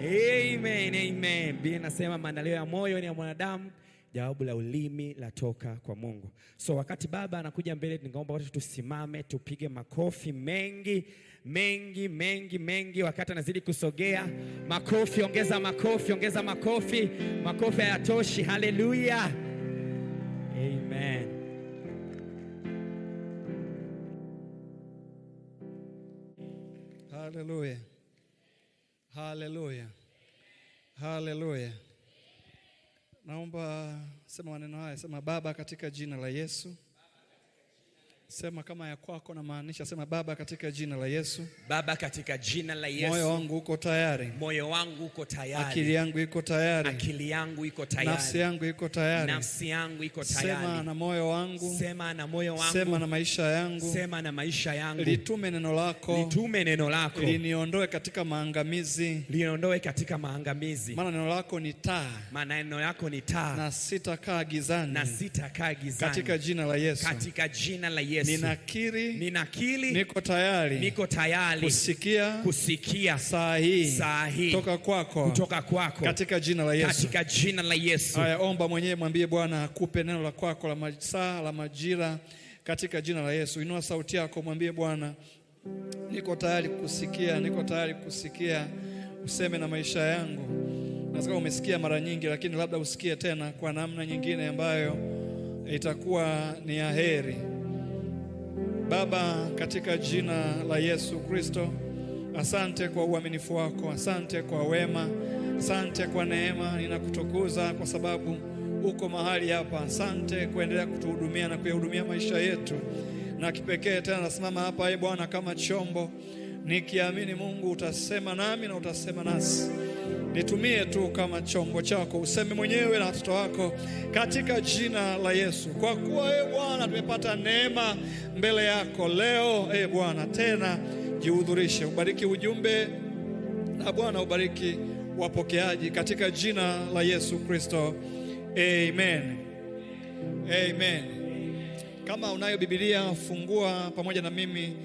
Amen, amen. Biblia inasema maandalio ya moyo ni ya mwanadamu, jawabu la ulimi latoka kwa Mungu. So wakati baba anakuja mbele, ningeomba watu tusimame, tupige makofi mengi mengi mengi mengi. Wakati anazidi kusogea, makofi, ongeza makofi, ongeza makofi. Makofi hayatoshi. Haleluya. Amen. Haleluya. Haleluya. Haleluya. Naomba sema maneno haya, sema Baba katika jina la Yesu. Sema kama ya kwako na maanisha, sema Baba katika jina la Yesu. Baba katika jina la Yesu. Moyo wangu uko tayari. Moyo wangu uko tayari. Akili yangu iko tayari. Akili yangu iko tayari. Nafsi yangu iko tayari. Nafsi yangu iko tayari. Sema na moyo wangu. Sema na moyo wangu. Sema na maisha yangu. Sema na maisha yangu. Litume neno lako. Litume neno lako. Liniondoe katika maangamizi. Liniondoe katika maangamizi. Maana neno lako ni taa. Maana neno lako ni taa. Na sitakaa gizani. Na sitakaa gizani. Katika jina la Yesu. Katika jina la Yesu. Ninakiri. Niko tayari. Niko tayari. Kusikia. Saa hii. Kutoka kwako. Katika jina la Yesu. Katika jina la Yesu. Haya, omba mwenyewe, mwambie Bwana akupe neno la kwako la masaa la majira katika jina la Yesu. Inua sauti yako, mwambie Bwana, niko tayari kusikia, niko tayari kusikia. Useme na maisha yangu. Nasema umesikia mara nyingi, lakini labda usikie tena kwa namna nyingine ambayo itakuwa ni ya heri. Baba, katika jina la Yesu Kristo, asante kwa uaminifu wako, asante kwa wema, asante kwa neema. Ninakutukuza kwa sababu uko mahali hapa. Asante kuendelea kutuhudumia na kuyahudumia maisha yetu. Na kipekee tena nasimama hapa Bwana kama chombo, nikiamini Mungu utasema nami na utasema nasi. Nitumie tu kama chombo chako, useme mwenyewe na watoto wako katika jina la Yesu. Kwa kuwa Bwana tumepata neema mbele yako leo, Bwana, tena jihudhurishe, ubariki ujumbe na Bwana ubariki wapokeaji katika jina la Yesu Kristo. Amen. Amen. Kama unayo Biblia, fungua pamoja na mimi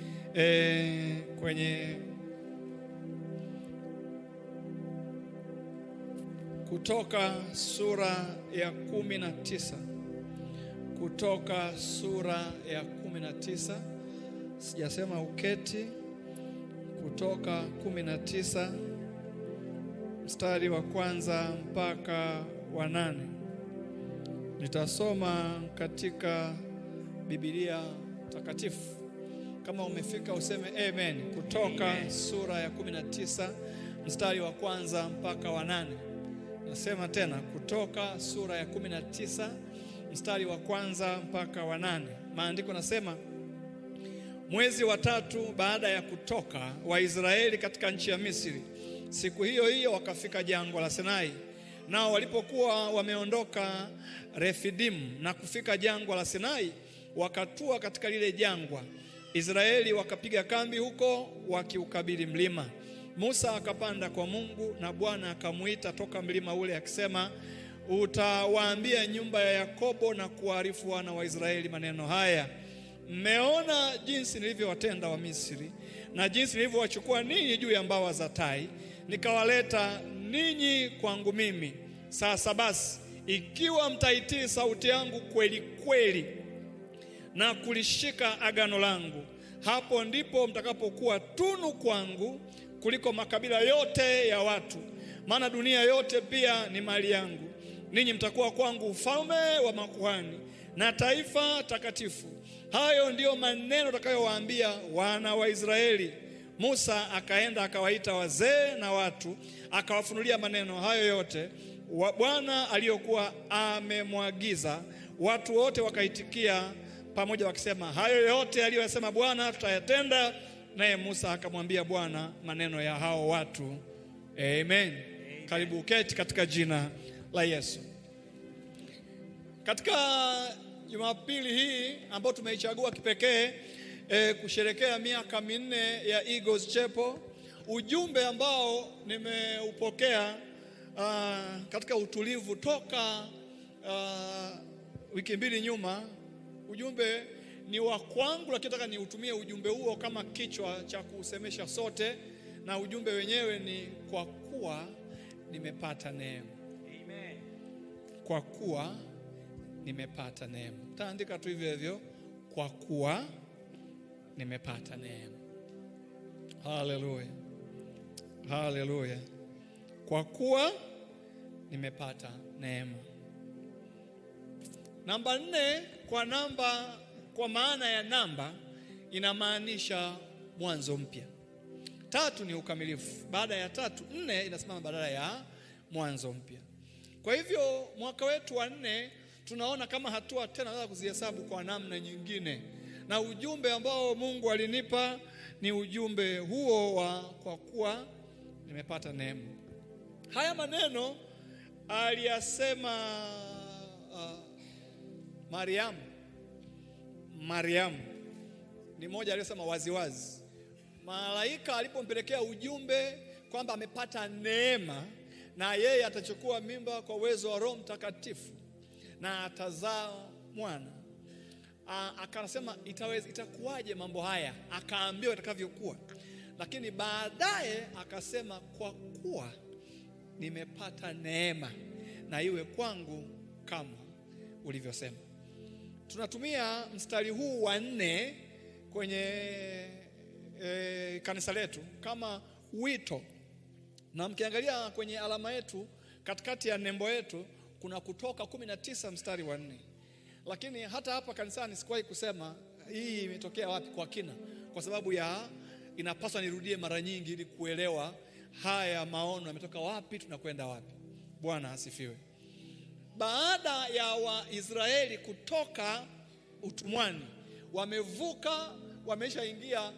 kwenye Kutoka sura ya 19. Kutoka sura ya 19. Sijasema uketi. Kutoka 19 mstari wa kwanza mpaka wa 8. Nitasoma katika Biblia takatifu. Kama umefika useme amen. Kutoka sura ya 19 mstari wa kwanza mpaka wa 8. Nasema tena, Kutoka sura ya 19 mstari wa kwanza mpaka wa 8. Maandiko nasema, mwezi wa 3 baada ya kutoka Waisraeli katika nchi ya Misri, siku hiyo hiyo wakafika jangwa la Sinai. Nao walipokuwa wameondoka Refidimu na kufika jangwa la Sinai, wakatua katika lile jangwa. Israeli wakapiga kambi huko wakiukabili mlima. Musa akapanda kwa Mungu, na Bwana akamuita toka mlima ule akisema, utawaambia nyumba ya Yakobo na kuarifu wana wa Israeli maneno haya, mmeona jinsi nilivyowatenda wa Misri na jinsi nilivyowachukua ninyi juu ya mbawa za tai, nikawaleta ninyi kwangu mimi. Sasa basi, ikiwa mtaitii sauti yangu kweli kweli na kulishika agano langu, hapo ndipo mtakapokuwa tunu kwangu kuliko makabila yote ya watu, maana dunia yote pia ni mali yangu. Ninyi mtakuwa kwangu ufalme wa makuhani na taifa takatifu. Hayo ndiyo maneno utakayowaambia wana wa Israeli. Musa akaenda akawaita wazee na watu, akawafunulia maneno hayo yote Bwana aliyokuwa amemwagiza. Watu wote wakaitikia pamoja wakisema, hayo yote aliyosema Bwana tutayatenda. Naye Musa akamwambia Bwana maneno ya hao watu. Amen. Karibu uketi katika jina la Yesu. Katika Jumapili hii ambayo tumeichagua kipekee kusherekea miaka 4 ya Eagles Chapel, ujumbe ambao nimeupokea katika utulivu toka wiki 2 nyuma. Ujumbe ni wa kwangu, lakini nataka niutumie ujumbe huo kama kichwa cha kusemesha sote, na ujumbe wenyewe ni kwa kuwa nimepata neema. Amen. Kwa kuwa nimepata neema. Taandika tu hivyo hivyo, kwa kuwa nimepata neema. Haleluya. Haleluya. Kwa kuwa nimepata neema. Namba 4, kwa maana ya namba inamaanisha mwanzo mpya. 3 ni ukamilifu. Baada ya 3, 4 inasimama badala ya mwanzo mpya. Kwa hivyo mwaka wetu wa 4 tunaona kama hatua tena za kuzihesabu kwa namna nyingine. Na ujumbe ambao Mungu alinipa ni ujumbe huo wa kwa kuwa nimepata neema. Haya maneno aliyasema Mariamu ni mmoja aliyesema waziwazi. Malaika alipompelekea ujumbe kwamba amepata neema na yeye atachukua mimba kwa uwezo wa Roho Mtakatifu na atazaa mwana, akasema itakuwaje mambo haya? Akaambiwa itakavyokuwa. Lakini baadaye akasema kwa kuwa nimepata neema na iwe kwangu kama ulivyosema. Tunatumia mstari huu wa 4 kwenye kanisa letu kama wito. Na mkiangalia kwenye alama yetu katikati ya nembo yetu kuna Kutoka 19 mstari wa 4. Lakini hata hapa kanisani sikuwahi kusema hii imetokea wapi kwa kina, kwa sababu inapaswa nirudie mara nyingi ili kuelewa haya maono yametoka wapi, tunakwenda wapi. Bwana asifiwe. Baada ya Waisraeli kutoka utumwani, wamevuka, wameshaingia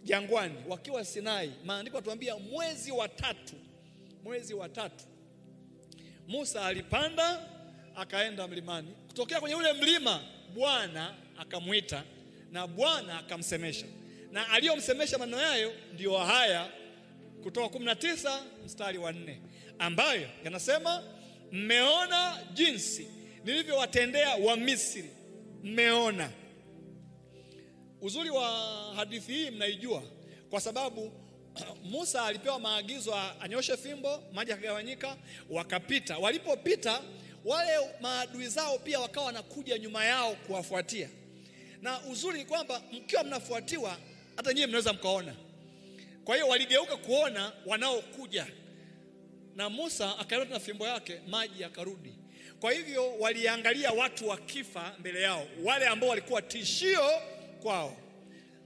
jangwani wakiwa Sinai. Maandiko yatuambia mwezi wa tatu Musa alipanda akaenda mlimani. Kutokea kwenye ule mlima Bwana akamwita na Bwana akamsemesha, na aliyomsemesha maneno hayo ndio haya Kutoka 19 mstari wa 4, ambayo yanasema mmeona jinsi nilivyowatendea wa Misri. Mmeona. Uzuri wa hadithi hii mnaijua kwa sababu Musa alipewa maagizo anyoshe fimbo, maji yakagawanyika, wakapita. Walipopita wale maadui zao pia wakawa wanakuja nyuma yao kuwafuatia. Na uzuri ni kwamba mkiwa mnafuatiwa hata nyinyi mnaweza mkaona. Kwa hiyo waligeuka kuona wanaokuja. Na Musa akaenda na fimbo yake, maji yakarudi. Kwa hivyo waliangalia watu wakifa mbele yao, wale ambao walikuwa tishio kwao.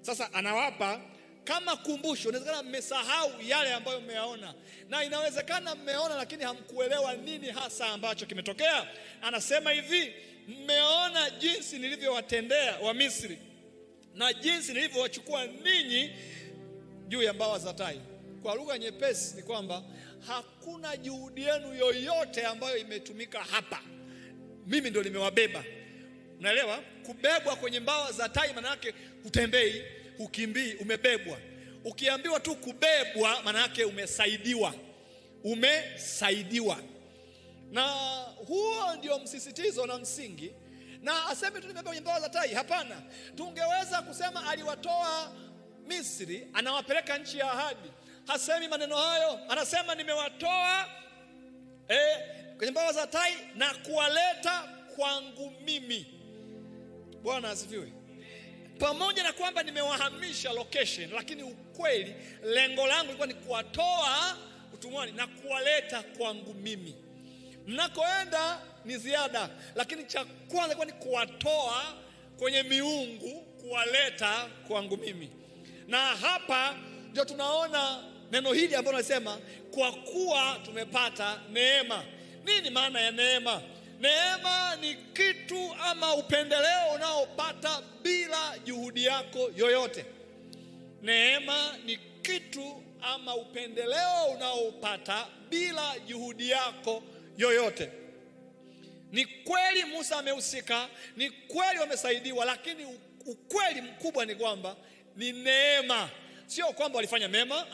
Sasa anawapa kama kumbusho. Inawezekana mmesahau yale ambayo mmeyaona, na inawezekana mmeona lakini hamkuelewa nini hasa ambacho kimetokea. Anasema hivi, mmeona jinsi nilivyowatendea wa Misri na jinsi nilivyowachukua ninyi juu ya mbawa za tai. Kwa lugha nyepesi ni kwamba hakuna juhudi yenu yoyote ambayo imetumika hapa. Mimi ndo nimewabeba. Unaelewa? Kubebwa kwenye mbawa za tai maana yake utembei, ukimbii, umebebwa. Ukiambiwa tu kubebwa maana yake umesaidiwa. Na huo ndio msisitizo na msingi. Na aseme tu nimebebwa kwenye mbawa za tai, hapana. Tungeweza kusema aliwatoa Misri anawapeleka nchi ya ahadi. Hasemi maneno hayo, anasema nimewatoa kwenye mbawa za tai na kuwaleta kwangu mimi. Bwana asifiwe. Pamoja na kwamba nimewahamisha location, lakini ukweli lengo langu lilikuwa ni kuwatoa utumwani na kuwaleta kwangu mimi. Mnakoenda ni ziada, lakini cha kwanza ilikuwa ni kuwatoa kwenye miungu, kuwaleta kwangu mimi. Na hapa ndio tunaona neno hili ambalo nasema kwa kuwa tumepata neema. Nini maana ya neema? Neema ni kitu ama upendeleo unaopata bila juhudi yako yoyote. Neema ni kitu ama upendeleo unaopata bila juhudi yako yoyote. Ni kweli Musa amehusika, ni kweli wamesaidiwa, lakini ukweli mkubwa ni kwamba ni neema. Sio kwamba walifanya mema,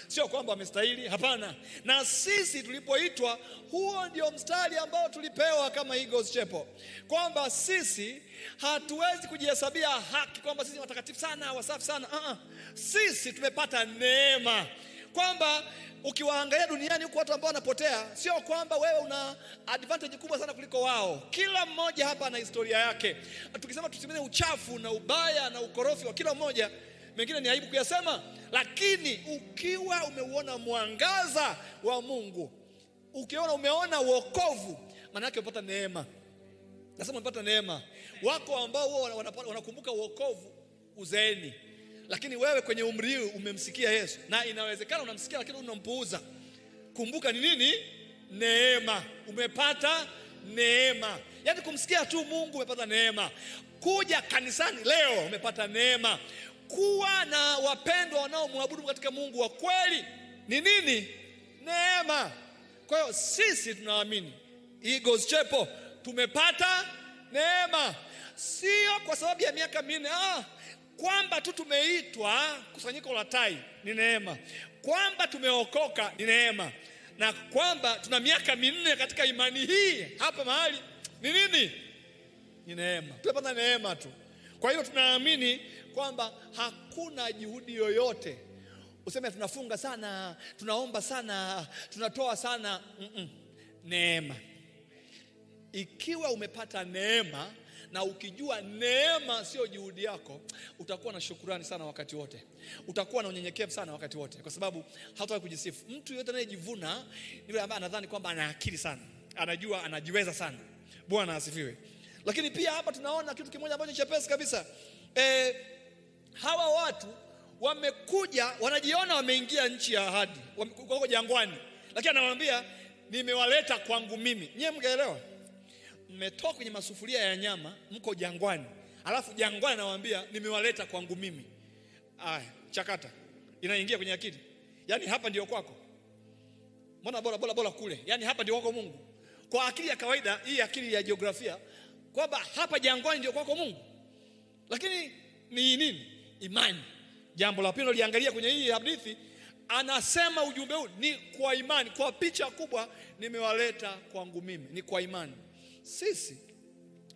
sio kwamba wamestahili, hapana. Na sisi tulipoitwa, huo ndio mstari ambao tulipewa kama Eagles Chapel, kwamba sisi hatuwezi kujihesabia haki kwamba sisi watakatifu sana, wasafi sana. Sisi tumepata neema, kwamba Ukiwaangalia duniani huko watu ambao wanapotea, sio kwamba wewe una advantage kubwa sana kuliko wao. Kila mmoja hapa ana historia yake. Tukisema tusimame uchafu na ubaya na ukorofi wa kila mmoja, mengine ni aibu kuyasema, lakini ukiwa umeuona mwangaza wa Mungu, ukiona umeona wokovu, maana yake umepata neema. Nasema umepata neema. Wako ambao wanakumbuka wokovu uzeeni, lakini wewe kwenye umri huu umemsikia Yesu, na inawezekana unamsikia lakini unampuuza. Kumbuka ni nini? Neema. Umepata neema. Yaani kumsikia tu Mungu umepata neema. Kuja kanisani leo umepata neema. Kuwa na wapendwa wanaomwabudu katika Mungu wa kweli ni nini? Neema. Kwa hiyo sisi tunaamini Eagles Chapel tumepata neema, sio kwa sababu ya miaka minne. Kwamba tu tumeitwa kusanyiko la Tai ni neema, kwamba tumeokoka ni neema, na kwamba tuna miaka minne katika imani hii hapa mahali ni nini? Ni neema. Tumepata neema tu. Kwa hiyo tunaamini kwamba hakuna juhudi yoyote useme tunafunga sana, tunaomba sana, tunatoa sana. Neema. Ikiwa umepata neema na ukijua neema sio juhudi yako, utakuwa na shukrani sana wakati wote. Utakuwa na unyenyekevu sana wakati wote, kwa sababu hautaki kujisifu. Mtu yote anayejivuna ni yule ambaye anadhani kwamba ana akili sana, anajua, anajiweza sana. Bwana asifiwe. Lakini pia hapa tunaona kitu kimoja ambacho chepesi kabisa. Hawa watu wamekuja, wanajiona wameingia nchi ya ahadi, wako jangwani, lakini anawaambia nimewaleta kwangu mimi. Nyie mngeelewa? Mmetoka kwenye masufuria ya nyama, mko jangwani, alafu jangwani anawaambia nimewaleta kwangu mimi. Chakata inaingia kwenye akili. Yaani hapa ndio kwako. Mbona bora kule? Yaani hapa ndio kwako Mungu. Kwa akili ya kawaida, hii akili ya jiografia, kwamba hapa jangwani ndio kwako Mungu. Lakini ni nini? Imani. Jambo la pili liangalia kwenye hii hadithi, anasema ujumbe huu ni kwa imani. Kwa picha kubwa, nimewaleta kwangu mimi, ni kwa imani. Sisi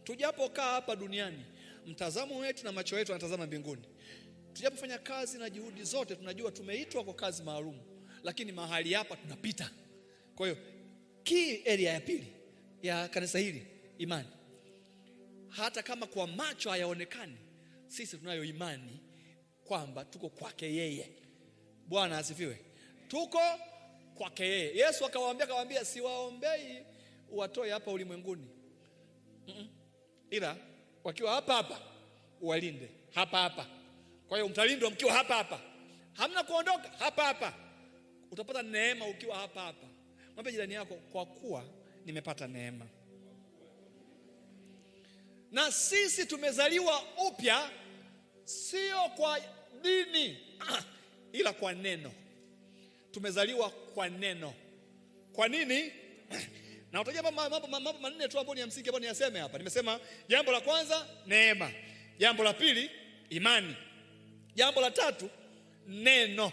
tujapokaa hapa duniani, mtazamo wetu na macho yetu yanatazama mbinguni. Tujapofanya kazi na juhudi zote, tunajua tumeitwa kwa kazi maalum, lakini mahali hapa tunapita. Kwa hiyo key area ya pili ya kanisa hili, imani. Hata kama kwa macho hayaonekani, sisi tunayo imani kwamba tuko kwake yeye. Bwana asifiwe. Tuko kwake yeye. Yesu akawaambia siwaombei uwatoe hapa ulimwenguni, ila wakiwa hapa uwalinde hapa. Kwa hiyo mtalindwa mkiwa hapa. Hamna kuondoka hapa. Utapata neema ukiwa hapa. Mwambie jirani yako, kwa kuwa nimepata neema. Na sisi tumezaliwa upya, sio kwa dini ila kwa neno. Tumezaliwa kwa neno. Kwa nini? Na utajua mambo manne tu ambayo ni ya msingi ambayo niyaseme hapa. Nimesema jambo la kwanza neema, jambo la pili imani, jambo la tatu neno.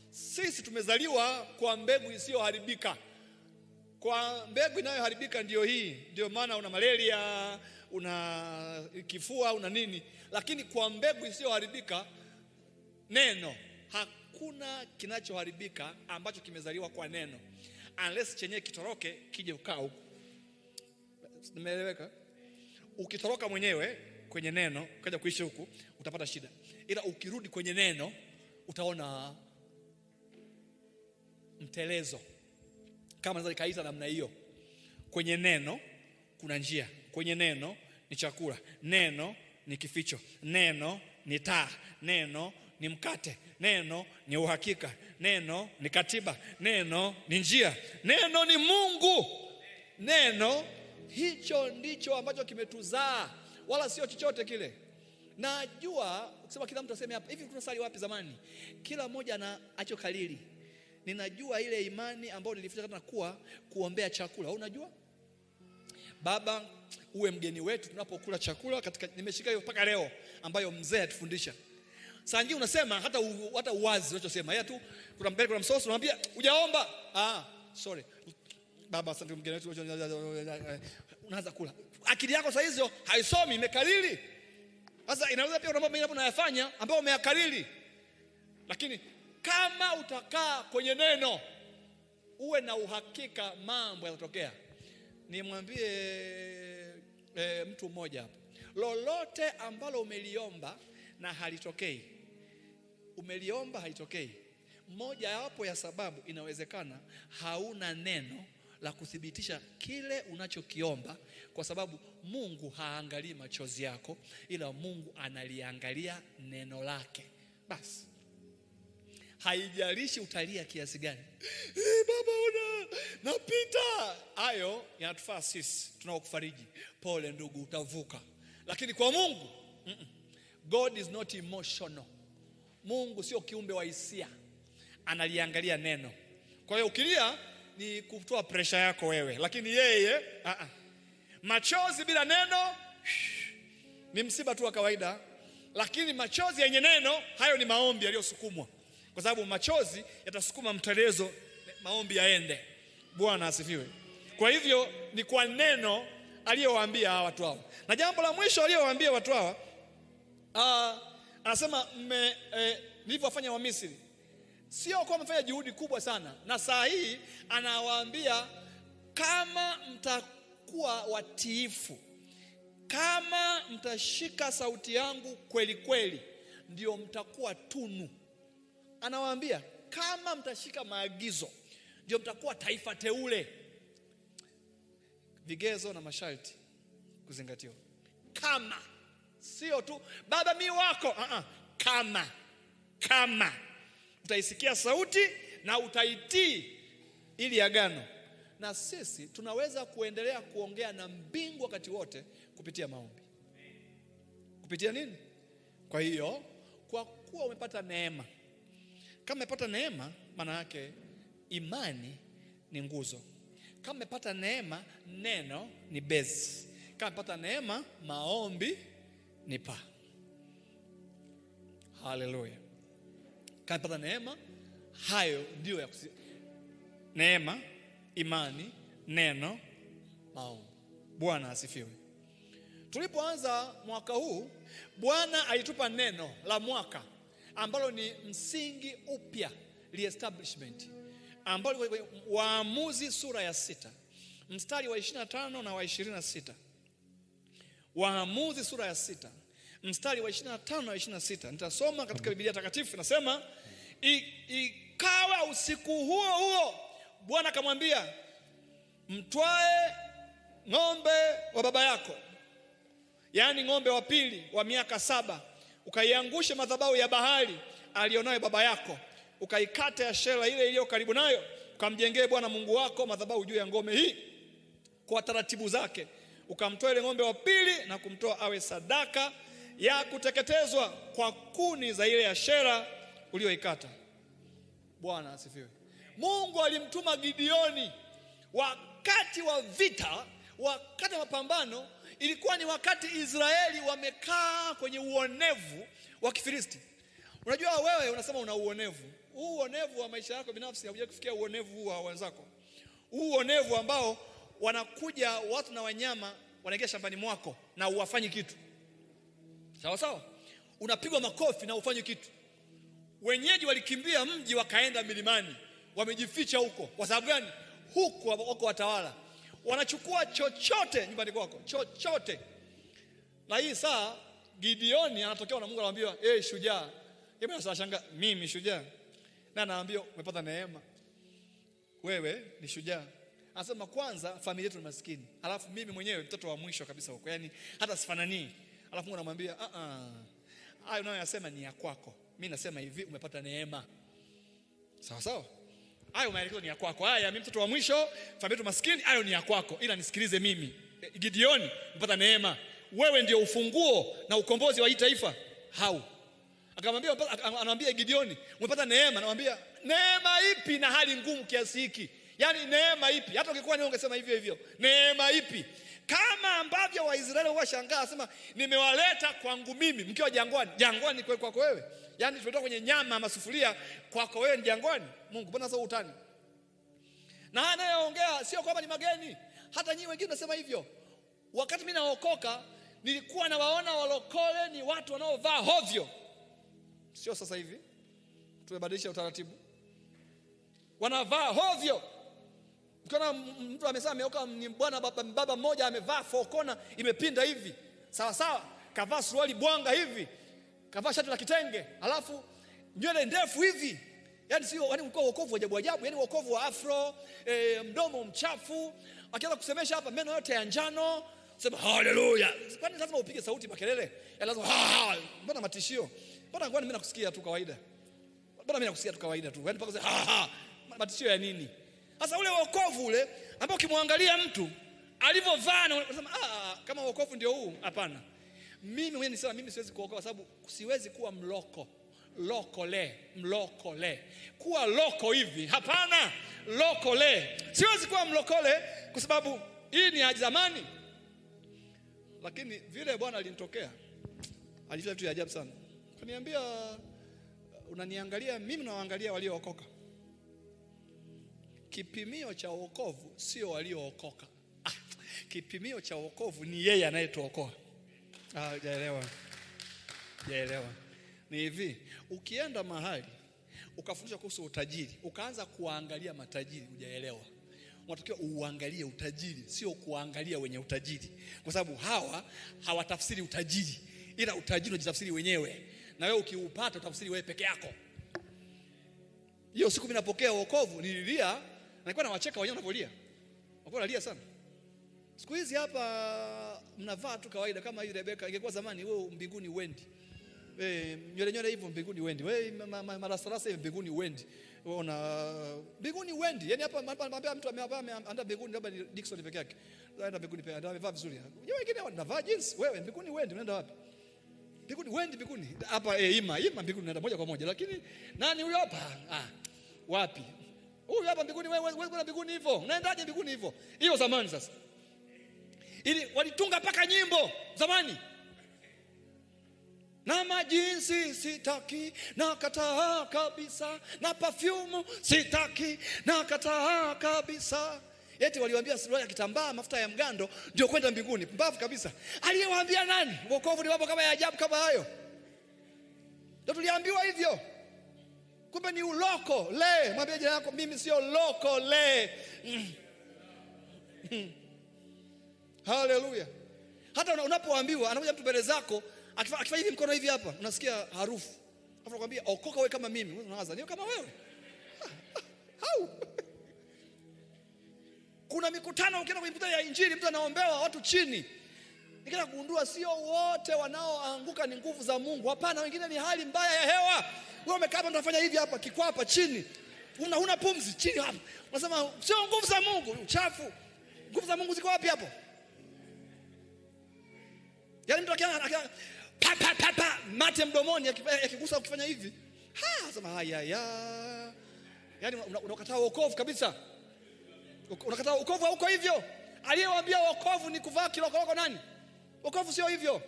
Sisi tumezaliwa kwa mbegu isiyoharibika. Kwa mbegu inayoharibika ndio hii. Ndio maana una malaria, una kifua, una nini. Lakini kwa mbegu isiyoharibika, neno, hakuna kinachoharibika ambacho kimezaliwa kwa neno. Unless chenye kitoroke kije ukaa huko. Nimeeleweka? Ukitoroka mwenyewe kwenye neno ukaja kuishi huku, utapata shida. Ila ukirudi kwenye neno utaona mtelezo. Kama naweza nikaita namna hiyo. Kwenye neno kuna njia. Kwenye neno ni chakula. Neno ni kificho. Neno ni taa. Neno ni mkate. Neno ni uhakika. Neno ni katiba. Neno ni njia. Neno ni Mungu. Neno hicho ndicho ambacho kimetuzaa, wala sio chochote kile. Najua kusema kila mtu aseme hapa, hivi tunasali wapi zamani? Kila mmoja na achokalili. Ninajua ile imani ambayo nilificha kana kuombea chakula. Unajua? Baba, uwe mgeni wetu tunapokula chakula katika, nimeshika hiyo mpaka leo ambayo mzee atufundisha. Saa nyingine unasema hata uwazi unachosema. Yeye tu kuna mbele kuna msosi unamwambia hujaomba. Sorry. Baba asante mgeni wetu, unaanza kula. Akili yako saa hizo haisomi, imekalili. Sasa inaweza pia mambo mengine unayofanya ambayo umeyakalili. Lakini kama utakaa kwenye neno, uwe na uhakika mambo yatatokea. Nimwambie mtu mmoja hapa, lolote ambalo umeliomba na halitokei, umeliomba halitokei, moja wapo ya sababu inawezekana hauna neno la kuthibitisha kile unachokiomba, kwa sababu Mungu haangalii machozi yako, ila Mungu analiangalia neno lake. Basi haijalishi utalia kiasi gani, baba napita, hayo yanatufaa sisi tunaokufariji, pole ndugu, utavuka. Lakini kwa Mungu, God is not emotional. Mungu sio kiumbe wa hisia, analiangalia neno. Kwa hiyo ukilia ni kutoa pressure yako wewe, lakini yeye machozi bila neno ni msiba tu wa kawaida. Lakini machozi yenye neno, hayo ni maombi yaliyosukumwa, kwa sababu machozi yatasukuma mtelezo, maombi yaende. Bwana asifiwe. Kwa hivyo ni kwa neno aliyowaambia hawa watu hao. Na jambo la mwisho aliyowaambia watu hawa, anasema nilivyowafanya wa Misri, sio kwa mfanya juhudi kubwa sana. Na saa hii anawaambia, kama mtakuwa watiifu, kama mtashika sauti yangu kweli kweli, ndio mtakuwa tunu. Anawaambia kama mtashika maagizo, ndio mtakuwa taifa teule. Vigezo na masharti kuzingatiwa. Kama, sio tu baba mi wako, kama utaisikia sauti na utaitii ili agano. Na sisi tunaweza kuendelea kuongea na mbingu wakati wote kupitia maombi. Kupitia nini? Kwa hiyo kwa kuwa umepata neema, kama umepata neema, maana yake imani ni nguzo. Kama umepata neema, neno ni base. Kama umepata neema, maombi ni paa. Haleluya. Kama umepata neema, hayo ndio ya neema, imani, neno, maombi. Bwana asifiwe. Tulipoanza mwaka huu, Bwana alitupa neno la mwaka ambalo ni msingi upya, reestablishment, ambalo Waamuzi sura ya 6 mstari wa 25 na wa 26. Waamuzi sura ya 6 mstari wa 25 na 26. Nitasoma katika Biblia takatifu. Nasema, ikawa usiku huo huo Bwana akamwambia, mtwae ng'ombe wa baba yako, yaani ng'ombe wa pili wa miaka 7, ukaiangushe madhabahu ya Bahali alionayo baba yako, ukaikate Ashera ile iliyo karibu nayo, ukamjengee Bwana Mungu wako madhabahu juu ya ngome hii kwa taratibu zake. Ukamtoa ile ng'ombe wa pili na kumtoa awe sadaka ya kuteketezwa kwa kuni za ile Ashera ulioikata. Bwana asifiwe. Mungu alimtuma Gideoni wakati wa vita, wakati wa mapambano. Ilikuwa ni wakati Israeli wamekaa kwenye uonevu wa Kifilisti. Unajua wewe unasema una uonevu. Huu uonevu wa maisha yako binafsi hauja kufikia uonevu wa wenzako. Huu uonevu ambao wanakuja watu na wanyama wanaingia shambani mwako na uwafanyi kitu. Sawa sawa? Unapigwa makofi na ufanyi kitu. Wenyeji walikimbia mji wakaenda milimani, wamejificha huko. Kwa sababu gani? Huko wako watawala. Wanachukua chochote nyumbani kwako, chochote. Na hii saa Gideoni anatokea na Mungu anamwambia, shujaa. Yeye anashangaa, mimi shujaa? Na anaambia umepata neema, wewe ni shujaa. Anasema kwanza familia yetu ni maskini, alafu mimi mwenyewe mtoto wa mwisho kabisa huko, yani hata sifanani. Alafu Mungu anamwambia hayo unayosema ni ya kwako, mimi nasema hivi, umepata neema. Sawa sawa? Hayo maelekezo ni ya kwako. Haya, mimi mtoto wa mwisho, familia yetu maskini, hayo ni ya kwako, ila nisikilize mimi. Gideoni, umepata neema, wewe ndio ufunguo na ukombozi wa hii taifa. Anamwambia Gideoni, umepata neema. Anamwambia, neema ipi na hali ngumu kiasi hiki? Yaani neema ipi? Hata ukikuwa ni ungesema hivyo hivyo. Neema ipi? Kama ambavyo Waisraeli washangaa, asema nimewaleta kwangu mimi mkiwa jangwani. Jangwani kwako wewe? Yaani tumetoka kwenye nyama masufuria, kwako wewe ni jangwani? Mungu, mbona sasa utani? Na anayeongea sio kwamba ni mageni. Hata nyinyi wengine nasema hivyo. Wakati mimi naokoka, nilikuwa nawaona walokole ni watu wanaovaa hovyo. Sio sasa hivi. Tumebadilisha utaratibu. Wanavaa hovyo. Ukiona mtu amesema ameokoka ni bwana baba mmoja amevaa fokona imepinda hivi, sawa sawa, kavaa suruali bwanga hivi, kavaa shati la kitenge, alafu nywele ndefu hivi. Yaani sio, yaani ulikuwa wokovu wa ajabu ajabu, yaani wokovu wa afro, mdomo mchafu, akianza kusemesha hapa meno yote ya njano, sema haleluya. Kwani lazima upige sauti makelele? Ya lazima mbona matishio? Mbona ngwani mimi nakusikia tu kawaida? Mbona mimi nakusikia tu kawaida tu? Yaani mpaka matishio ya nini? Sasa ule wokovu ule ambao ukimwangalia mtu alivyovaa na unasema kama wokovu ndio huu, hapana. Mimi mwenyewe nisema mimi siwezi kuokoka sababu siwezi kuwa mlokole. Kuwa loko hivi, hapana. Lokole. Siwezi kuwa mlokole kwa sababu hii ni ya zamani. Lakini vile Bwana alinitokea, alifanya vitu vya ajabu sana. Kaniambia, unaniangalia mimi na waangalia waliookoka. Kipimio cha wokovu sio waliookoka. Kipimio cha wokovu ni yeye anayetuokoa. Jaelewa. Ni hivi, ukienda mahali ukafundisha kuhusu utajiri, ukaanza kuangalia matajiri, hujaelewa. Unatakiwa uangalie utajiri, sio kuangalia wenye utajiri. Kwa sababu hawa hawatafsiri utajiri, ila utajiri unajitafsiri wenyewe. Na wewe ukiupata utafsiri wewe peke yako. Hiyo siku mimi napokea wokovu, nililia, nilikuwa nawacheka wenyewe wanapolia. Walikuwa wanalia sana. Siku hizi hapa mnavaa tu kawaida kama hii Rebeka. Ingekuwa zamani wewe mbinguni uendi. Nywele hivyo mbinguni uendi. Wewe marasarasa hivi mbinguni uendi. Wewe una mbinguni uendi. Yaani hapa mtu ameanda mbinguni labda ni Dickson peke yake. Anaenda mbinguni peke yake. Amevaa vizuri. Wewe wengine wanavaa jeans. Wewe mbinguni uendi, unaenda wapi? Mbinguni uendi mbinguni. Hapa ima mbinguni unaenda moja kwa moja. Lakini nani huyo hapa? Wapi? Huyu hapa mbinguni, wewe kwenda mbinguni hivyo. Unaendaje mbinguni hivyo? Hiyo zamani sasa. Ili walitunga paka nyimbo zamani. Na majinsi sitaki, na kataa kabisa, na perfume sitaki, na kataa kabisa. Eti waliwaambia suruali ya kitambaa, mafuta ya mgando ndio kwenda mbinguni. Mbavu kabisa. Aliyewaambia nani? Wokovu ni mambo kama ya ajabu kama hayo. Ndio tuliambiwa hivyo. Kumbe ni uloko le. Mwambie jirani yako, mimi sio loko le. Haleluya. Hata unapoambiwa, anakuja mtu mbele zako akifanya hivi mkono hivi hapa, unasikia harufu. Alafu anakuambia okoka wewe kama mimi. Wewe unawaza nini kama wewe? Hau. Kuna mikutano, ukienda kwenye mikutano ya injili mtu anaombewa watu chini. Nikienda kugundua sio wote wanaoanguka ni nguvu za Mungu. Hapana, wengine ni hali mbaya ya hewa. Wewe umekaa hapa unafanya hivi hapa, kikwapa chini. Huna pumzi chini hapa. Unasema sio nguvu za Mungu, uchafu. Nguvu za Mungu ziko wapi hapo? Yaani mtu akiana pa mate mdomoni akigusa ukifanya hivi. Sema haya. Yaani unakataa wokovu kabisa. Unakataa wokovu huko hivyo. Aliyewaambia wokovu ni kuvaa kilokolo nani? Wokovu sio hivyo.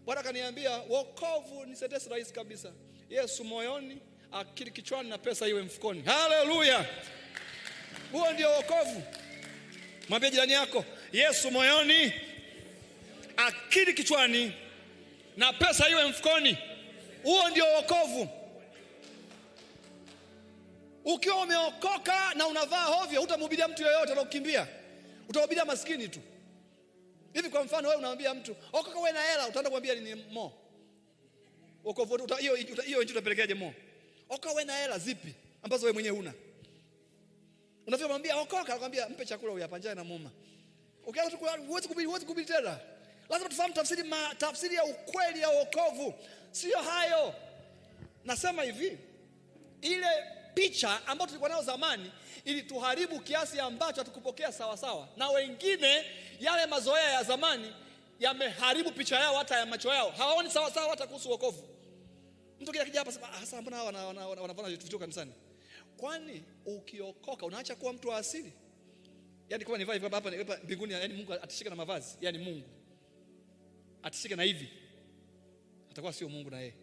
Bwana kaniambia wokovu ni sentensi rahisi kabisa. Yesu moyoni, akili kichwani na pesa iwe mfukoni. Haleluya. Huo ndio wokovu. Mwambie jirani yako, Yesu moyoni, akili kichwani na pesa iwe mfukoni. Huo ndio wokovu. Ukiwa umeokoka na unavaa hovyo, hutamhubiria mtu yeyote anakukimbia. Utahubiria maskini tu. Hivi kwa mfano wewe unamwambia mtu, "Okoka wewe na hela," utaenda kumwambia ni mo. Wokovu hiyo injili utapelekeaje mo? Okoka wewe na hela zipi ambazo wewe mwenyewe huna? Unavyomwambia okoka, anakuambia mpe chakula huyu hapa njaa na muuma. Ukianza tu huwezi kuhubiri tena. Lazima tufahamu tafsiri ya ukweli ya wokovu. Sio hayo. Nasema hivi, ile picha ambayo tulikuwa nayo zamani ili tuharibu kiasi ambacho hatukupokea sawa sawa. Na wengine yale mazoea ya zamani yameharibu picha yao, hata ya macho yao. Hawaoni sawa sawa hata kuhusu wokovu. Mtu kija hapa sema, "Sasa mbona wanafanya vitu kanisani?" Kwani ukiokoka unaacha kuwa mtu wa asili? Yaani kama nivaa hivi hapa mbinguni, yaani Mungu atishike na mavazi, yaani Mungu atishike na hivi, atakuwa sio Mungu na yeye.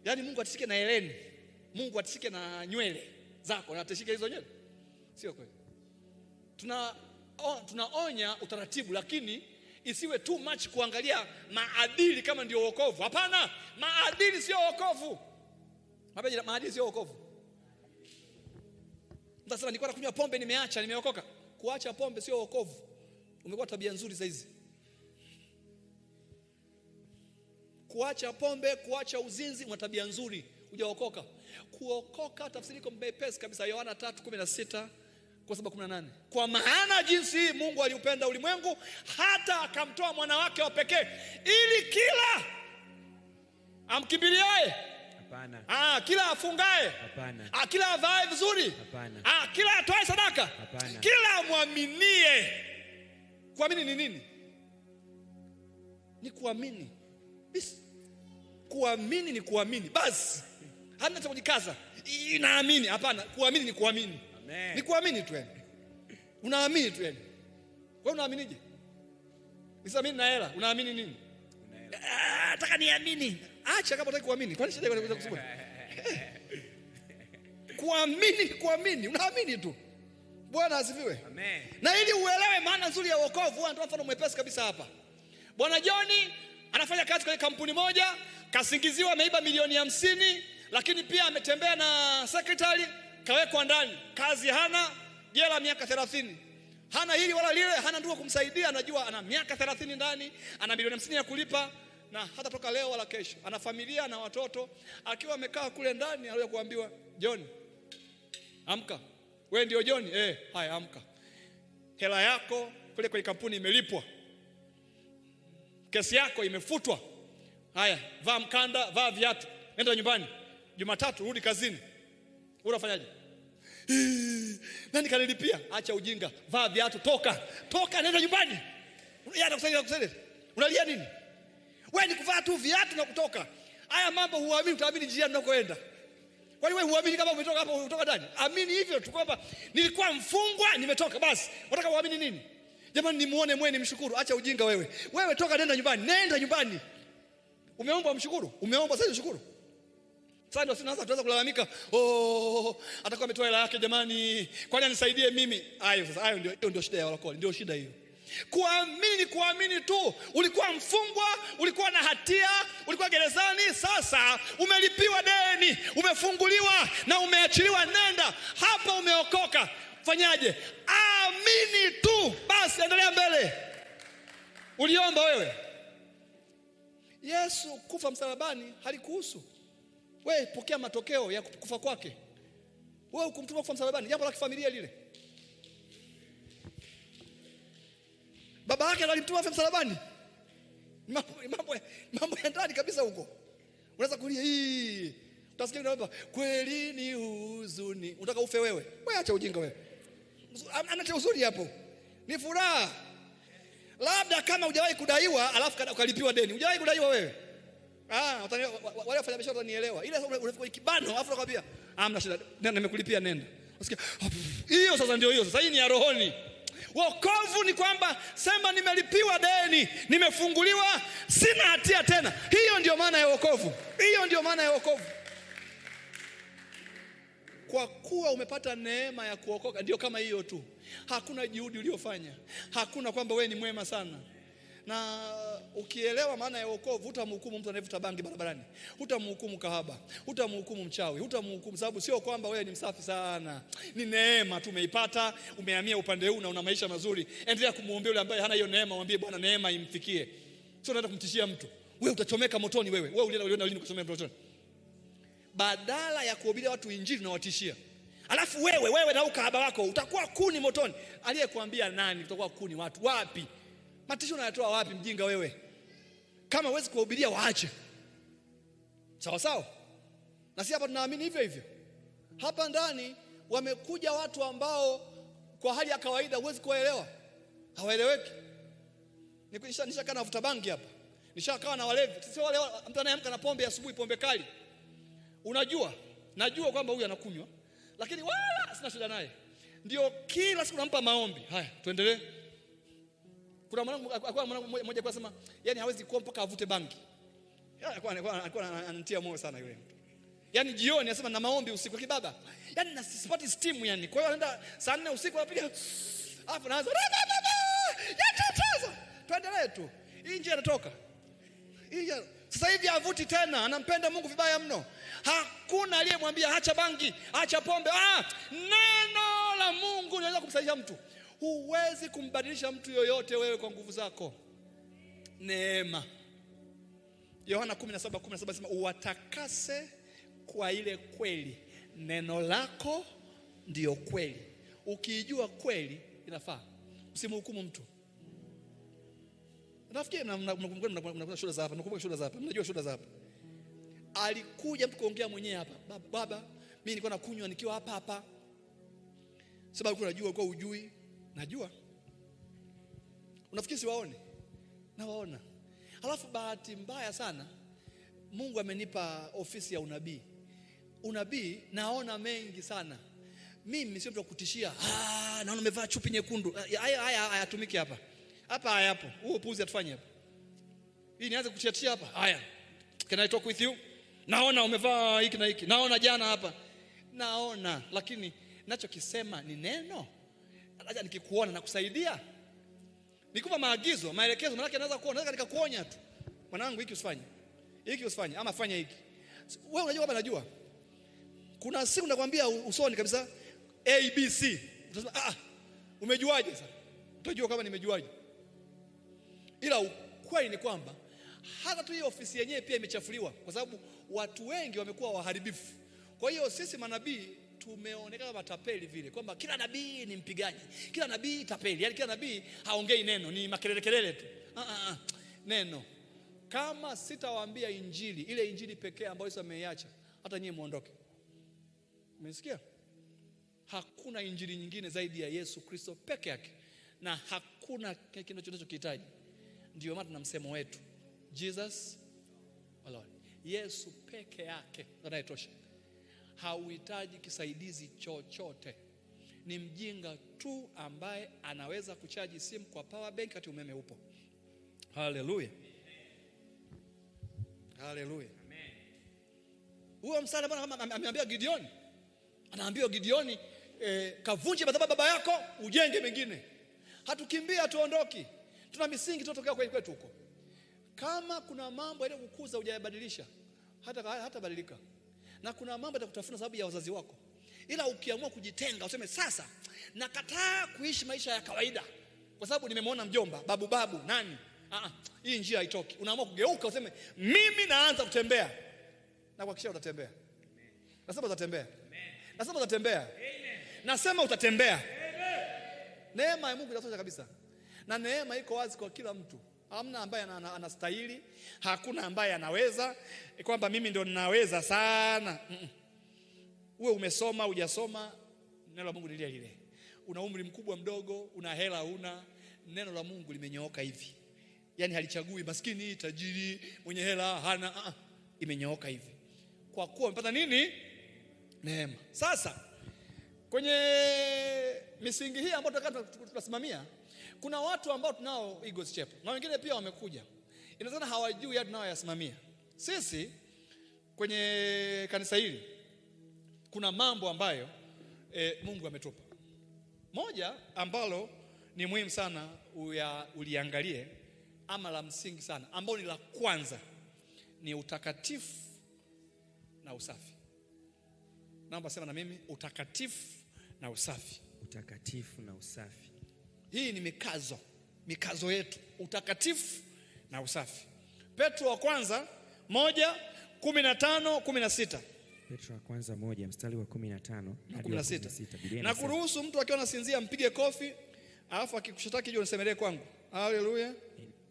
Yaani Mungu atishike na heleni, Mungu atishike na nywele zako na atishike hizo nywele. Sio kweli. Tunaonya utaratibu, lakini isiwe too much kuangalia maadili kama ndio wokovu. Hapana, maadili sio wokovu. Maadili sio wokovu. Utasema nilikuwa nakunywa pombe nimeacha, nimeokoka. Kuacha pombe sio wokovu. Umekuwa tabia nzuri saizi. Kuacha pombe, kuacha uzinzi, una tabia nzuri, hujaokoka. Kuokoka tafsiri iko mbepesi kabisa, Yohana 3:16 kwa 7:18. Kwa maana jinsi Mungu aliupenda ulimwengu hata akamtoa mwana wake wa pekee ili kila amkimbiliaye, hapana, kila afungaye, hapana, kila avae vizuri, hapana, kila atoe sadaka, hapana, kila muaminie. Kuamini ni nini? Ni kuamini. Basi kuamini ni kuamini basi. Hamna cha kujikaza. Inaamini, hapana. Kuamini ni kuamini. Amen. Ni kuamini tu yani. Unaamini tu yani. Wewe unaaminije? Nisamini na hela, unaamini nini? Nataka niamini. Acha kama unataka kuamini. Kwani shida inakuja kusumbua? Kuamini ni kuamini, unaamini tu. Bwana asifiwe. Amen. Na ili uelewe maana nzuri ya wokovu, ndio mfano mwepesi kabisa hapa. Bwana John anafanya kazi kwenye kampuni moja, kasingiziwa ameiba milioni 50, lakini pia ametembea na secretary, kawekwa ndani. Kazi hana, jela miaka 30. Hana hili wala lile, hana ndugu kumsaidia, anajua ana miaka 30 ndani, ana milioni 50 ya kulipa na hata toka leo wala kesho. Ana familia na watoto, akiwa amekaa kule ndani anakuja kuambiwa, "John, amka. Wewe ndio John? Haya amka. Hela yako kule kwenye kampuni imelipwa. Kesi yako imefutwa. Haya, vaa mkanda, vaa viatu, nenda nyumbani. Jumatatu rudi kazini." Unafanyaje? Nani kanilipia? Acha ujinga. Vaa viatu, toka nenda nyumbani. Anakusaidia. Unalia nini? Wewe ni kuvaa tu viatu na kutoka. Haya mambo huamini, utaamini njia ninakoenda. Kwani wewe huamini kama umetoka hapo umetoka ndani? Amini hivyo tu kwamba nilikuwa mfungwa nimetoka basi. Unataka uamini nini? Jamani nimuone mwenye nimshukuru. Acha ujinga wewe. Wewe toka nenda nyumbani. Nenda nyumbani. Umeomba mshukuru? Umeomba sasa mshukuru. Sasa ndio sinaanza tuanza kulalamika, atakuwa ametoa hela yake jamani. Kwani anisaidie mimi? Hayo sasa, hayo ndio shida ya walokole. Ndio shida hiyo. Kuamini ni kuamini tu. Ulikuwa mfungwa, ulikuwa na hatia, ulikuwa gerezani, sasa umelipiwa deni, umefunguliwa na umeachiliwa, nenda. Hapa umeokoka. Fanyaje? Amini tu. Basi endelea mbele. Uliomba wewe. Yesu kufa msalabani halikuhusu. Wewe pokea matokeo ya kufa kwake. Wewe ukumtuma kufa msalabani, jambo la kifamilia lile. Baba yake alimtuma kufa msalabani. Mambo ya ndani kabisa huko. Unaweza kulia utasikia unaomba kweli ni huzuni. Unataka ufe wewe? Wewe acha ujinga wewe. Anacha uzuri hapo. Ni furaha. Labda kama hujawahi kudaiwa alafu ukalipiwa deni. Hujawahi kudaiwa wewe? Wale wafanya biashara watanielewa. Ile unafika kibano alafu nakwambia, "Hamna shida. Nimekulipia nenda." Unasikia? Hiyo sasa ndio hiyo. Sasa hii ni ya rohoni. Wokovu ni kwamba sema nimelipiwa deni, nimefunguliwa, sina hatia tena. Hiyo ndio maana ya wokovu. Hiyo ndio maana ya wokovu. Kwa kuwa umepata neema ya kuokoka, ndio kama hiyo tu. Hakuna juhudi uliyofanya. Hakuna kwamba wewe ni mwema sana. Na ukielewa maana ya wokovu, hutamhukumu mtu anayevuta bangi barabarani. Hutamhukumu kahaba, hutamhukumu mchawi, hutamhukumu, sababu sio kwamba wewe ni msafi sana. Ni neema tu umeipata, umehamia upande huu na una maisha mazuri. Endelea kumuombea yule ambaye hana hiyo neema, mwambie Bwana neema imfikie. Sio unaenda kumtishia mtu. Wewe utachomeka motoni wewe. Wewe ulienda lini kusomea motoni? Badala ya kuhubiria watu injili na watishia. Alafu wewe na ukahaba wako utakuwa kuni motoni. Aliyekuambia nani utakuwa kuni watu? Wapi? Matisho unayatoa wapi mjinga wewe? Kama huwezi kuhubiria waache. Sawa sawa? Na si hapa tunaamini hivyo hivyo. Hapa ndani wamekuja watu ambao kwa hali ya kawaida huwezi kuwaelewa. Hawaeleweki. Nishakaa na wavuta bangi hapa. Nishakaa na walevi. Sio wale mtu anayeamka na pombe asubuhi, pombe kali. Najua kwamba huyu anakunywa, lakini wala sina shida naye. Ndio kila siku nampa maombi. Haya, tuendelee. Kuna mwanangu mmoja kwa sema, yani hawezi kuwa mpaka avute bangi. Alikuwa anatia moyo sana yule mtu. Yani jioni anasema na maombi usiku kibaba. Yani nasipati steam yani. Kwa hiyo anaenda saa 4 usiku anapiga. Alafu anaanza. Tuendelee tu. Hii njia inatoka. Sasa hivi havuti tena, anampenda Mungu vibaya mno. Hakuna aliyemwambia acha bangi, acha pombe. Neno kumsaidia mtu. Huwezi kumbadilisha mtu yoyote wewe kwa nguvu zako. Neema. Yohana 17:17 sema uwatakase kwa ile kweli. Neno lako ndio kweli. Ukijua kweli inafaa. Usimhukumu mtu. Nafikiri mnakumbuka shule za hapa. Mnakumbuka shule za hapa. Mnajua shule za hapa. Alikuja mtu kuongea mwenyewe hapa. Baba, mimi nilikuwa nakunywa nikiwa hapa. Sababu unajua kwa ujui. Najua. Unafikiri siwaone? Nawaona. Halafu bahati mbaya sana Mungu amenipa ofisi ya unabii. Unabii naona mengi sana. Mimi sio mtu wa kutishia. Naona umevaa chupi nyekundu. Haya hayatumiki hapa. Hapa hayapo. Huo puzi atufanye hapa. Hii nianze kuchiatia hapa. Haya. Can I talk with you? Naona umevaa hiki na hiki. Naona jana hapa. Naona, lakini ninachokisema ni neno. Acha nikikuona na kusaidia. Nikupa maagizo, maelekezo, maana naweza kuona, naweza nikakuonya tu. Mwanangu hiki usifanye. Hiki usifanye ama fanya hiki. Wewe unajua kwamba najua. Kuna siku nakwambia usoni kabisa ABC. Utasema umejuaje sasa? Utajua kama nimejuaje. Ila ukweli ni kwamba hata tu hiyo ofisi yenyewe pia imechafuliwa kwa sababu watu wengi wamekuwa waharibifu. Kwa hiyo sisi manabii tumeonekana matapeli vile kwamba kila nabii ni mpigaji, kila nabii tapeli, yani kila nabii haongei neno, ni makelele tu. Neno. Kama sitawaambia injili, ile injili pekee ambayo Yesu ameiacha, hata nyinyi muondoke. Umesikia? Hakuna injili nyingine zaidi ya Yesu Kristo peke yake. Na hakuna kitu tunachokihitaji. Ndio maana tuna msemo wetu, Jesus alone. Yesu peke yake anayetosha. Hauhitaji kisaidizi chochote. Ni mjinga tu ambaye anaweza kuchaji simu kwa power bank wakati umeme upo. Haleluya. Haleluya. Amen. Huyo msana Bwana ameambia Gideoni. Anaambia Gideoni, kavunje madhabahu baba yako, ujenge mengine. Hatukimbia tuondoki. Tuna misingi tutokea kwetu huko. Kama kuna mambo ile kukuza hujayabadilisha, hata badilika. Na kuna mambo yatakutafuna sababu ya wazazi wako. Ila ukiamua kujitenga, useme sasa nakataa kuishi maisha ya kawaida kwa sababu nimemwona mjomba, babu nani? Hii njia haitoki. Unaamua kugeuka useme mimi naanza kutembea. Na kuhakikisha utatembea. Nasema utatembea. Nasema utatembea. Nasema utatembea. Neema ya Mungu inatosha kabisa. Na neema iko wazi kwa kila mtu. Hamna ambaye anastahili, hakuna ambaye anaweza kwamba mimi ndio ninaweza sana. Uwe umesoma, hujasoma, neno la Mungu ni lile. Una umri mkubwa mdogo, una hela una, neno la Mungu limenyooka hivi. Yaani halichagui maskini, tajiri, mwenye hela, hana, imenyooka hivi. Kwa kuwa umepata nini? Neema. Sasa kwenye misingi hii ambayo tunasimamia, kuna watu ambao tunao Eagles Chapel na wengine pia wamekuja. Inawezekana hawajui yale tunayoyasimamia. Sisi kwenye kanisa hili kuna mambo ambayo Mungu ametupa. Moja ambalo ni muhimu sana uliangalie ama la msingi sana, ambalo ni la kwanza, ni utakatifu na usafi. Naomba sema na mimi, utakatifu na usafi. Utakatifu na usafi. Hii ni mikazo yetu, utakatifu na usafi. Petro wa kwanza 1:15-16. Petro wa kwanza 1 mstari wa 15 hadi 16. Na kuruhusu mtu akiwa anasinzia mpige kofi, alafu akikushtaki je unisemelee kwangu. Haleluya.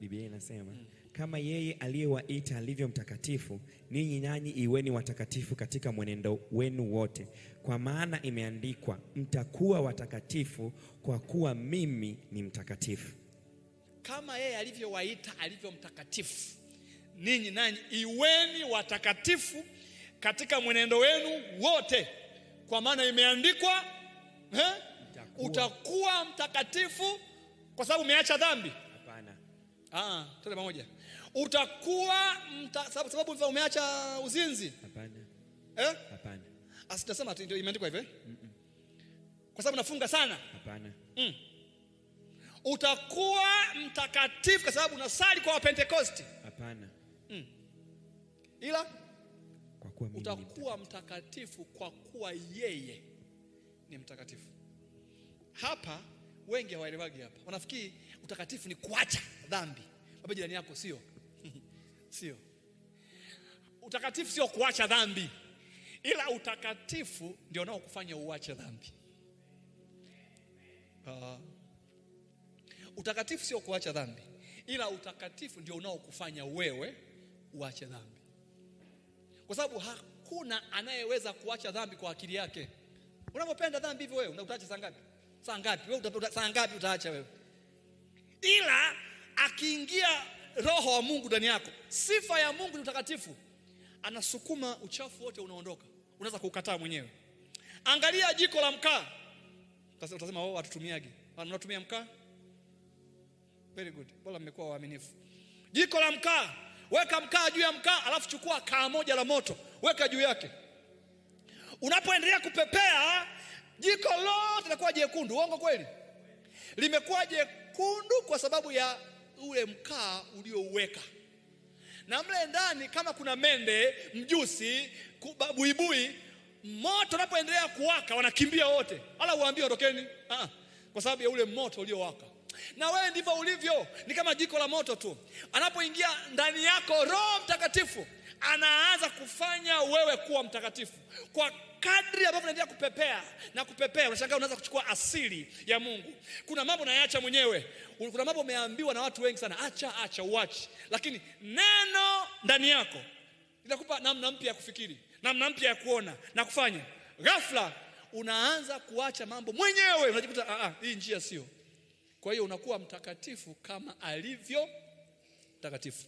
Biblia inasema kama yeye aliyewaita alivyo mtakatifu, ninyi nanyi iweni watakatifu katika mwenendo wenu wote, kwa maana imeandikwa, mtakuwa watakatifu kwa kuwa mimi ni mtakatifu. Kama yeye alivyowaita alivyo mtakatifu, ninyi nanyi iweni watakatifu katika mwenendo wenu wote, kwa maana imeandikwa, utakuwa mtakatifu kwa sababu umeacha dhambi. Hapana. Twende pamoja. Utakuwa sababu umeacha uzinzi. Hapana. Hapana. Asitasema ndio imeandikwa hivyo. Kwa sababu nafunga sana. Hapana. Utakuwa mtakatifu kwa sababu unasali kwa Pentecost. Hapana. Ila kwa kuwa mimi utakuwa mtakatifu kwa kuwa yeye ni mtakatifu. hapa wengi hawaelewagi hapa. Wanafikiri utakatifu ni kuacha dhambi. Baba jirani yako sio. Sio. Utakatifu sio kuacha dhambi. Ila utakatifu ndio unaokufanya uache dhambi. Utakatifu sio kuacha dhambi. Ila utakatifu ndio unaokufanya wewe uache dhambi. Kwa sababu hakuna anayeweza kuacha dhambi kwa akili yake. Unapopenda dhambi hivyo wewe utaacha saa ngapi? Saa ngapi? Wewe saa ngapi utaacha wewe? Ila akiingia roho wa Mungu ndani yako, sifa ya Mungu ni utakatifu. Anasukuma uchafu wote unaondoka. Unaweza kukataa mwenyewe. Angalia jiko la mkaa. Utasema wao hatutumiagi. Wanatumia mkaa? Very good. Bora mmekuwa waaminifu. Jiko la mkaa, weka mkaa juu ya mkaa, alafu chukua kaa moja la moto, weka juu yake. Unapoendelea kupepea, jiko lote linakuwa jekundu. Uongo kweli? Limekuwa jekundu kwa sababu ya ule mkaa uliouweka. Na mle ndani kama kuna mende, mjusi, buibui, moto unapoendelea kuwaka wanakimbia wote. Ala uambie ondokeni. Kwa sababu ya ule moto uliowaka. Na wewe ndivyo ulivyo, ni kama jiko la moto tu. Anapoingia ndani yako Roho Mtakatifu, anaanza kufanya wewe kuwa mtakatifu. Kwa kadri ambavyo unaendelea kupepea na kupepea, unashangaa unaanza kuchukua asili ya Mungu. Kuna mambo unayaacha mwenyewe. Kuna mambo umeambiwa na watu wengi sana, acha uache. Lakini neno ndani yako linakupa namna mpya ya kufikiri, namna mpya ya kuona na kufanya. Ghafla unaanza kuacha mambo mwenyewe, unajikuta hii njia sio. Kwa hiyo unakuwa mtakatifu kama alivyo mtakatifu.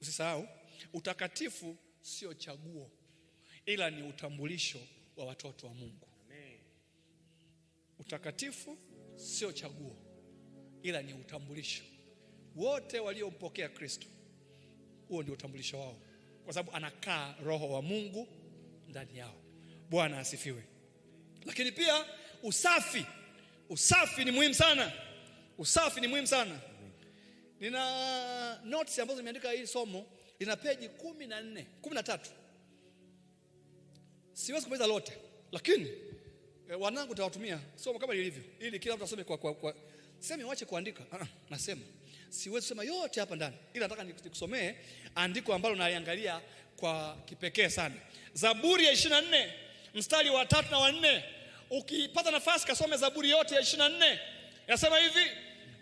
Usisahau, utakatifu sio chaguo, ila ni utambulisho wa watoto wa Mungu. Amen. Utakatifu sio chaguo, ila ni utambulisho. Wote waliompokea Kristo, huo ndio utambulisho wao, kwa sababu anakaa Roho wa Mungu ndani yao. Bwana asifiwe. Lakini pia usafi ni muhimu sana. Usafi ni muhimu sana. Nina notes ambazo nimeandika hili somo, lina peji 13. Siwezi kumaliza lote, lakini wanangu tawatumia somo kama lilivyo, ili kila mtu asome kwa sema waache kuandika. Nasema siwezi kusema yote hapa ndani, ila nataka nikusomee andiko ambalo naliangalia kwa kipekee sana. Zaburi ya 24 mstari wa 3 na wa 4. Ukipata nafasi kasome Zaburi yote ya 24. Yasema hivi: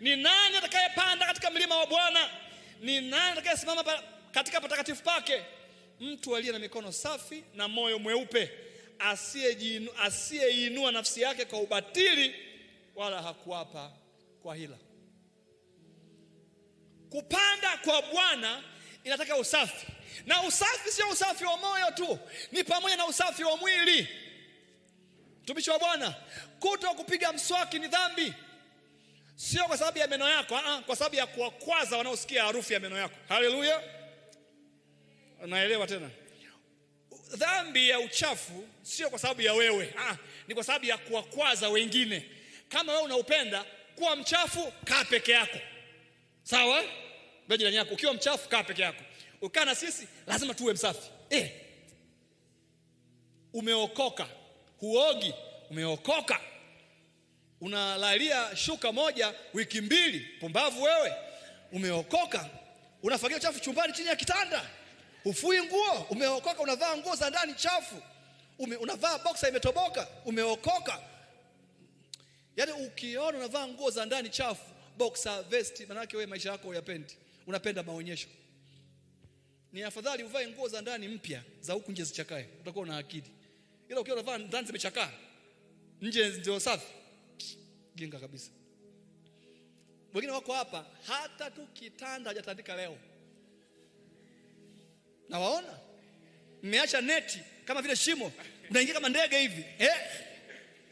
ni nani atakayepanda katika mlima wa Bwana? Ni nani atakayesimama katika patakatifu pake? Mtu aliye na mikono safi na moyo mweupe, asiyeinua nafsi yake kwa ubatili, wala hakuapa kwa hila. Kupanda kwa Bwana inataka usafi. Na usafi sio usafi wa moyo tu, ni pamoja na usafi wa mwili. Mtumishi wa Bwana, kuto kupiga mswaki ni dhambi. Sio kwa sababu ya meno yako, kwa sababu ya kuwakwaza wanaosikia harufu ya meno yako. Haleluya. Unaelewa tena? Dhambi ya uchafu sio kwa sababu ya wewe, ni kwa sababu ya kuwakwaza wengine. Kama wewe unaupenda kuwa mchafu, kaa peke yako. Sawa? Bado jirani yako ukiwa mchafu, kaa peke yako. Ukaa na sisi lazima tuwe msafi. Umeokoka, huogi, umeokoka. Unalalia shuka moja wiki 2, pumbavu wewe. Umeokoka. Unafagia uchafu chumbani chini ya kitanda. Ufui nguo, umeokoka. Unavaa nguo za ndani chafu. Unavaa boxer imetoboka, umeokoka. Yaani ukiona unavaa nguo za ndani chafu, boxer, vest, maana yake wewe maisha yako uyapendi. Unapenda maonyesho. Ni afadhali uvae nguo za ndani mpya, za huku nje zichakae. Utakuwa una akili. Ila ukiwa unavaa ndani zimechakaa, nje ndio safi, jinga kabisa. Wengine wako hapa hata tu kitanda hajatandika leo. Na waona? Mmeacha neti kama vile shimo, unaingia kama ndege hivi.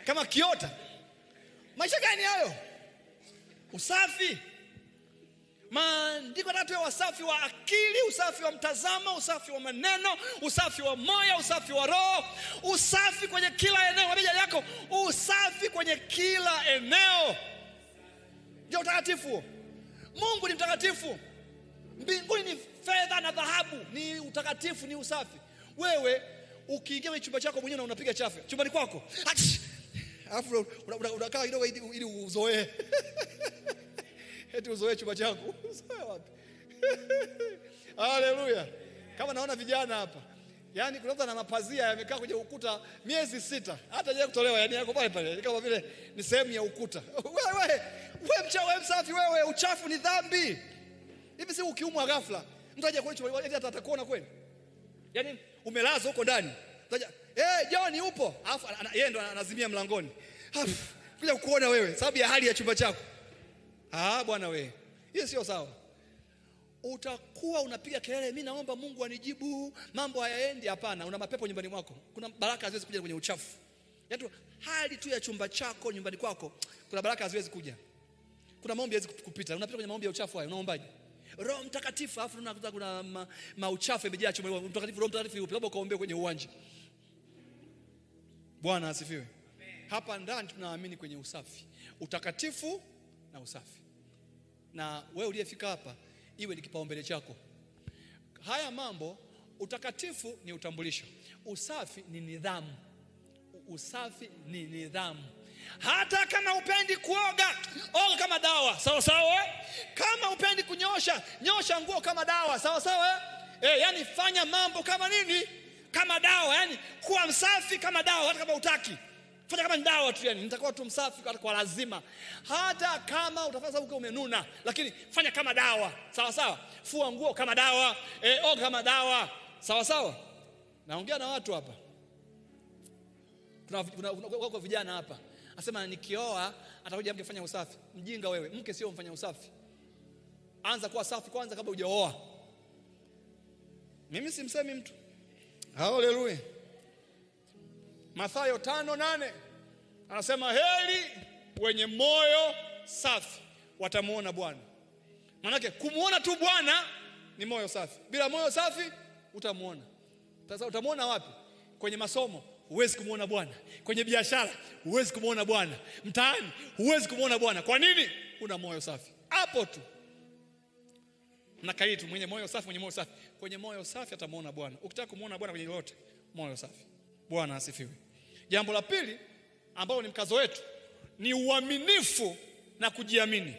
Kama kiota. Maisha gani hayo? Usafi. Maandiko yanatuambia wasafi wa akili, usafi wa mtazamo, usafi wa maneno, usafi wa moyo, usafi wa roho, usafi kwenye kila eneo. Wabia yako, usafi kwenye kila eneo. Ndio utakatifu. Mungu ni mtakatifu. Mbinguni ni fedha na dhahabu, ni utakatifu, ni usafi. Wewe ukiingia kwenye chumba chako mwenyewe na unapiga chafu chumbani kwako, Alafu unakaa kidogo ili uzoee. Eti uzoee chumba chako. Uzoee wapi? Haleluya. Kama naona vijana hapa. Yaani kuna mtu ana mapazia yamekaa kwenye ukuta miezi 6. Hata hajaje kutolewa, yani yako pale pale. Kama vile ni sehemu ya ukuta. Wewe msafi wewe, uchafu ni dhambi. Hivi si ukiumwa ghafla, mtu aje kwenye chumba eti atakuona kweli? Yaani umelazwa huko ndani. Utaja, John upo? Alafu yeye ndo anazimia mlangoni. Kuja kukuona wewe sababu ya hali ya chumba chako. Bwana wewe. Hiyo sio sawa. Utakuwa unapiga kelele, mimi naomba Mungu anijibu, mambo hayaendi. Hapana, una mapepo nyumbani mwako. Kuna baraka haziwezi kuja kwenye uchafu. Yaani hali tu ya chumba chako nyumbani kwako, kuna baraka haziwezi kuja. Kuna maombi haziwezi kupita. Unapita kwenye maombi ya uchafu hayo, unaombaje? Roho Mtakatifu, afu unakuta kuna mauchafu yamejaa chumba. Mtakatifu, Roho Mtakatifu yupo, labda ukaombee kwenye uwanja. Bwana asifiwe. Hapa ndani tunaamini kwenye usafi, utakatifu na usafi. Na wewe uliyefika hapa, iwe ni kipaumbele chako. Haya mambo, utakatifu ni utambulisho, usafi ni nidhamu. Usafi ni nidhamu. Hata kama upendi kuoga, oga kama dawa, sawa sawa. Kama upendi kunyosha, nyosha nguo kama dawa, sawa sawa. Yani fanya mambo kama nini? Kama dawa. Yani kuwa msafi kama dawa, hata kama utaki. Fanya kama dawa tu, yani nitakuwa tu msafi kwa lazima. Hata kama utafanya sababu umenuna, lakini fanya kama dawa, sawa sawa. Fua nguo kama dawa, oga kama dawa, sawa sawa. Naongea na watu hapa. Kuna vijana hapa. Asema nikioa atakuja mke kufanya usafi. Mjinga wewe, mke sio mfanya usafi. Anza kuwa safi kwanza kabla hujaoa. Mimi simsemi mtu. Haleluya. Mathayo 5:8 anasema heri wenye moyo safi watamuona Bwana. Maana yake kumuona tu Bwana ni moyo safi. Bila moyo safi utamuona. Sasa utamuona wapi? Kwenye masomo huwezi kumuona Bwana. Kwenye biashara huwezi kumuona Bwana. Mtaani huwezi kumuona Bwana. Kwa nini? Una moyo safi. Hapo tu. Mnakaa tu mwenye moyo safi, mwenye moyo safi. Kwenye moyo safi atamuona Bwana. Ukitaka kumuona Bwana kwenye lolote, moyo safi. Bwana asifiwe. Jambo la pili ambalo ni mkazo wetu ni uaminifu na kujiamini.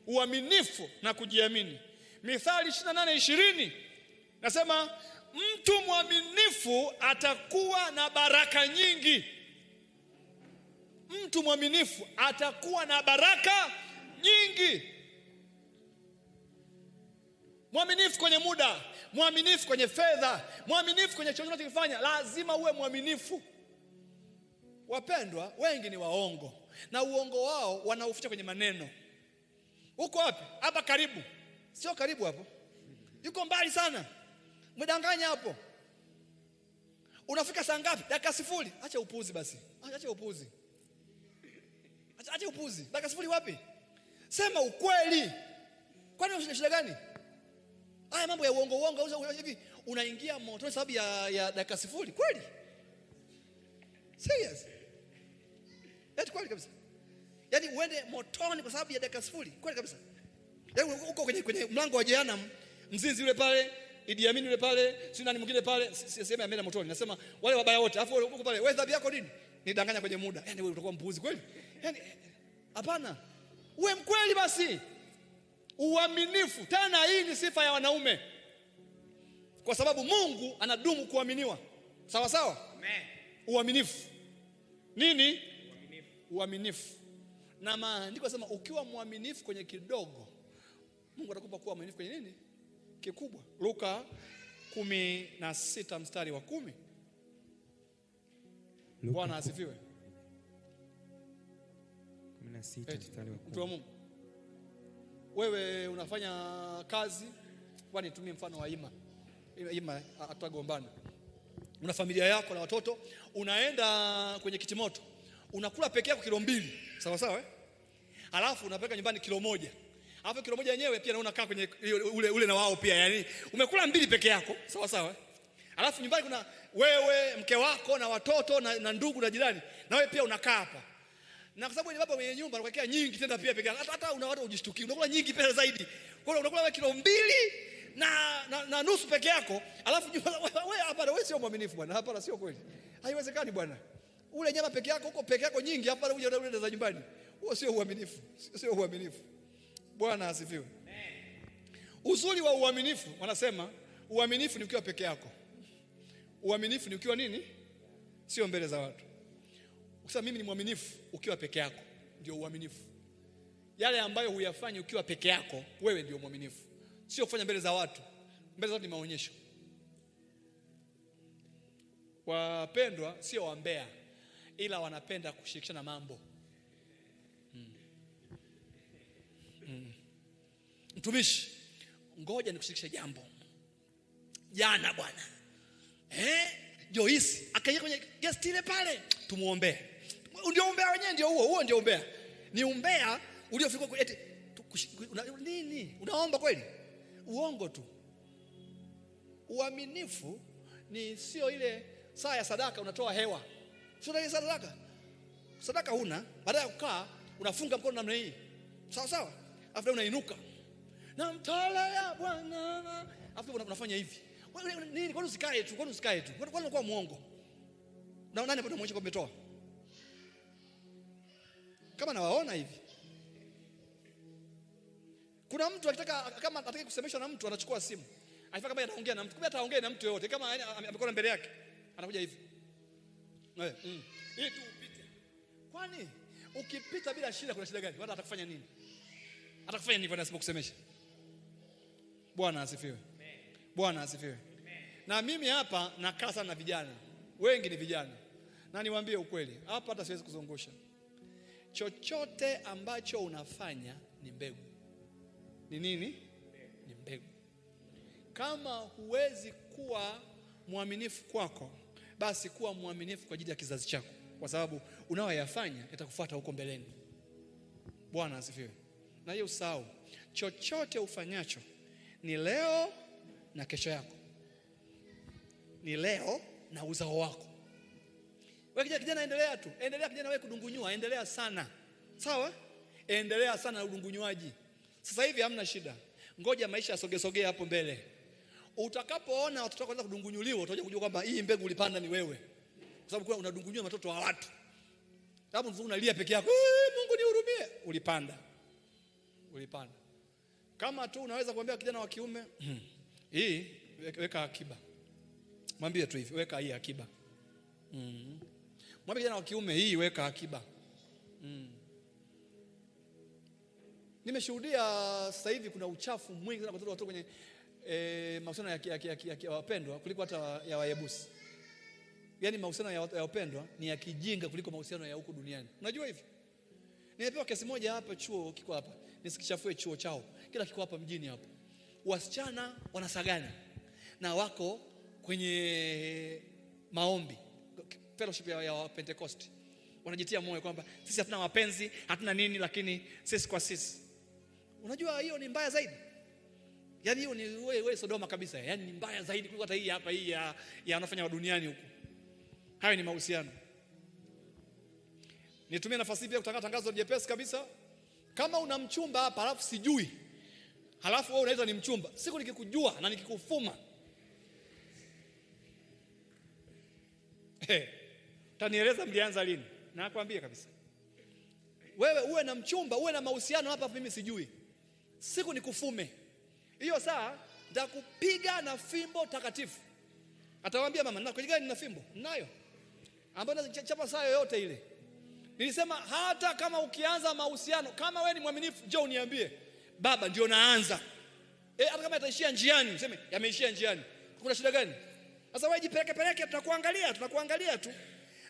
Uaminifu na kujiamini. Mithali 28:20 nasema mtu mwaminifu atakuwa na baraka nyingi. Mtu mwaminifu atakuwa na baraka nyingi. Mwaminifu kwenye muda, mwaminifu kwenye fedha, mwaminifu kwenye chochote unachofanya, lazima uwe mwaminifu. Wapendwa, wengi ni waongo na uongo wao wanauficha kwenye maneno. Uko wapi? Hapa karibu. Sio karibu hapo. Yuko mbali sana. Umedanganya hapo. Unafika saa ngapi? Dakika 0. Acha upuzi basi. Acha upuzi. Acha upuzi. Dakika 0 wapi? Sema ukweli. Kwani una shida gani? Haya mambo ya uongo hivi unaingia moto sababu ya dakika 0 kweli? Serious? Eti kweli kabisa. Yaani uende motoni kwa sababu ya dakika 0 kweli kabisa. Yaani uko kwenye mlango wa jehanamu, mzinzi yule pale, Idi Amin yule pale, si nani mwingine pale, siseme ameenda motoni. Nasema wale wabaya wote. Alafu uko pale, wewe dhambi yako nini? Nidanganya kwenye muda. Yaani wewe utakuwa mpuuzi kweli? Yaani hapana. Uwe mkweli basi. Uaminifu. Tena hii ni sifa ya wanaume. Kwa sababu Mungu anadumu kuaminiwa. Sawa sawa? Amen. Uaminifu. Nini? Uaminifu. Uaminifu. Na maandiko yanasema ukiwa mwaminifu kwenye kidogo, Mungu atakupa kuwa mwaminifu kwenye nini? Kikubwa. Luka 16 mstari wa 10. Bwana asifiwe. 16 mstari wa 10. Mtu wa Mungu. Wewe unafanya kazi, kwani nitumie mfano wa Ima atagombana. Una familia yako na watoto, unaenda kwenye kitimoto. Unakula peke yako kilo 2, sawa sawa Alafu unapeleka nyumbani kilo 1. Alafu kilo 1 yenyewe pia unakaa kwenye ule na wao pia, yani umekula 2 peke yako, sawa sawa Alafu nyumbani kuna wewe, mke wako na watoto na ndugu na jirani, na wewe pia unakaa hapa. Na kwa sababu ni baba mwenye nyumba anakuwekea nyingi tena pia peke yako. Hata una watu ujishtuki, unakula nyingi pesa zaidi. Kwa hiyo unakula kilo 2 na nusu peke yako, alafu wewe hapa wewe sio mwaminifu bwana. Hapana, sio kweli. Haiwezekani bwana. ule nyama peke yako, huko peke yako nyingi, hapa uje ule za nyumbani. Huo sio uaminifu, sio uaminifu. Bwana asifiwe. Uzuri wa uaminifu, wanasema uaminifu ni ukiwa peke yako. Uaminifu ni ukiwa nini? Sio mbele za watu. Ukisema mimi ni mwaminifu ukiwa peke yako, ndio uaminifu. Yale ambayo huyafanya ukiwa peke yako, wewe ndio mwaminifu. Sio kufanya mbele za watu. Mbele za watu ni maonyesho. Wapendwa sio wambea, ila wanapenda kushirikishana mambo. Mtumishi, ngoja nikushirikishe jambo. Jana bwana, Joyce akaingia kwenye guest ile pale, tumuombee. Ndio umbea wenyewe, ndio huo ndio umbea. Ni umbea uliofika eti nini? Unaomba kweli? Uongo tu. Uaminifu ni sio ile saa ya sadaka unatoa hewa. Sio ile sadaka. Sadaka huna, baada ya kukaa unafunga mkono namna hii. Sawa sawa? Afu unainuka. Na mtolea Bwana. Afu unafanya hivi. Nini? Kwani usikae tu? Kwani usikae tu? Kwani unakuwa muongo? Na nani bado mmoja umetoa? Kama nawaona hivi. Kuna mtu akitaka, kama anataka kusemeshwa na mtu, anachukua simu. Anafika kama anaongea na mtu, kumbe ataongea na mtu yote, kama amekuwa mbele yake. Anakuja hivi. Hii tu upite. Kwani ukipita bila shida kuna shida gani? Watu atakufanya nini? Atakufanya nini kwa kusemesha? Bwana asifiwe. Bwana asifiwe. Na mimi hapa nakaa sana na vijana. Wengi ni vijana. Na niwaambie ukweli, hapa hata siwezi kuzungusha. Chochote ambacho unafanya ni mbegu. Ni nini? Ni mbegu. Kama huwezi kuwa mwaminifu kwako, basi kuwa mwaminifu kwa ajili ya kizazi chako, kwa sababu unaoyafanya yatakufuata huko mbeleni. Bwana asifiwe. Na hiyo usahau, chochote ufanyacho ni leo na kesho yako. Ni leo na uzao wako. Wewe kijana, endelea tu. Endelea kijana, wewe kudungunyua, endelea sana. Sawa? Endelea sana na udungunywaji. Sasa hivi hamna shida. Ngoja maisha yasogesogee hapo mbele. Utakapoona watoto wako kudungunyuliwa, utakuja kujua kwamba hii mbegu ulipanda ni wewe. Kwa sababu kwa unadungunyua watoto wa watu. Hapo mzungu unalia peke yako, Mungu nihurumie. Ulipanda. Kama tu unaweza kuambia kijana wa kiume, hii weka akiba. Mwambie tu hivi, weka hii akiba. Mwambie kijana wa kiume, hii weka akiba. Nimeshuhudia sasa hivi kuna uchafu mwingi sana kwa watoto kwenye mahusiano ya wapendwa kuliko hata ya Wayebusi. Yaani mahusiano ya wapendwa ni ya kijinga kuliko mahusiano ya huko duniani. Unajua hivi? Nimepewa kesi moja hapa, chuo kiko hapa. Nisikichafue chuo chao. Kila kiko hapa mjini hapa. Wasichana wanasagana na wako kwenye maombi, fellowship ya Pentecost. Wanajitia moyo kwamba sisi hatuna mapenzi, hatuna nini, lakini sisi kwa sisi. Unajua hiyo ni mbaya zaidi. Yaani hiyo ni wewe Sodoma kabisa. Yaani ni mbaya zaidi kuliko hata hii hapa hii ya wanafanya wa duniani huko. Hayo ni mahusiano. Nitumie nafasi pia kutangaza tangazo jepesi kabisa. Kama una mchumba hapa alafu sijui, halafu wewe unaitwa ni mchumba, siku nikikujua na nikikufuma, utanieleza mlianza lini? Na nakwambia kabisa, wewe uwe na mchumba, uwe na mahusiano hapa, mimi sijui, siku nikufume, hiyo saa nitakupiga na fimbo takatifu. Atawaambia mama, na kwa gani nina fimbo? Ninayo. Ambayo nachapa saa yoyote ile. Nilisema hata kama ukianza mahusiano, kama wewe ni mwaminifu, njoo uniambie, baba ndio naanza. Hata kama yataishia njiani, useme yameishia njiani. Kuna shida gani? Sasa wewe jipeleke, tunakuangalia tu.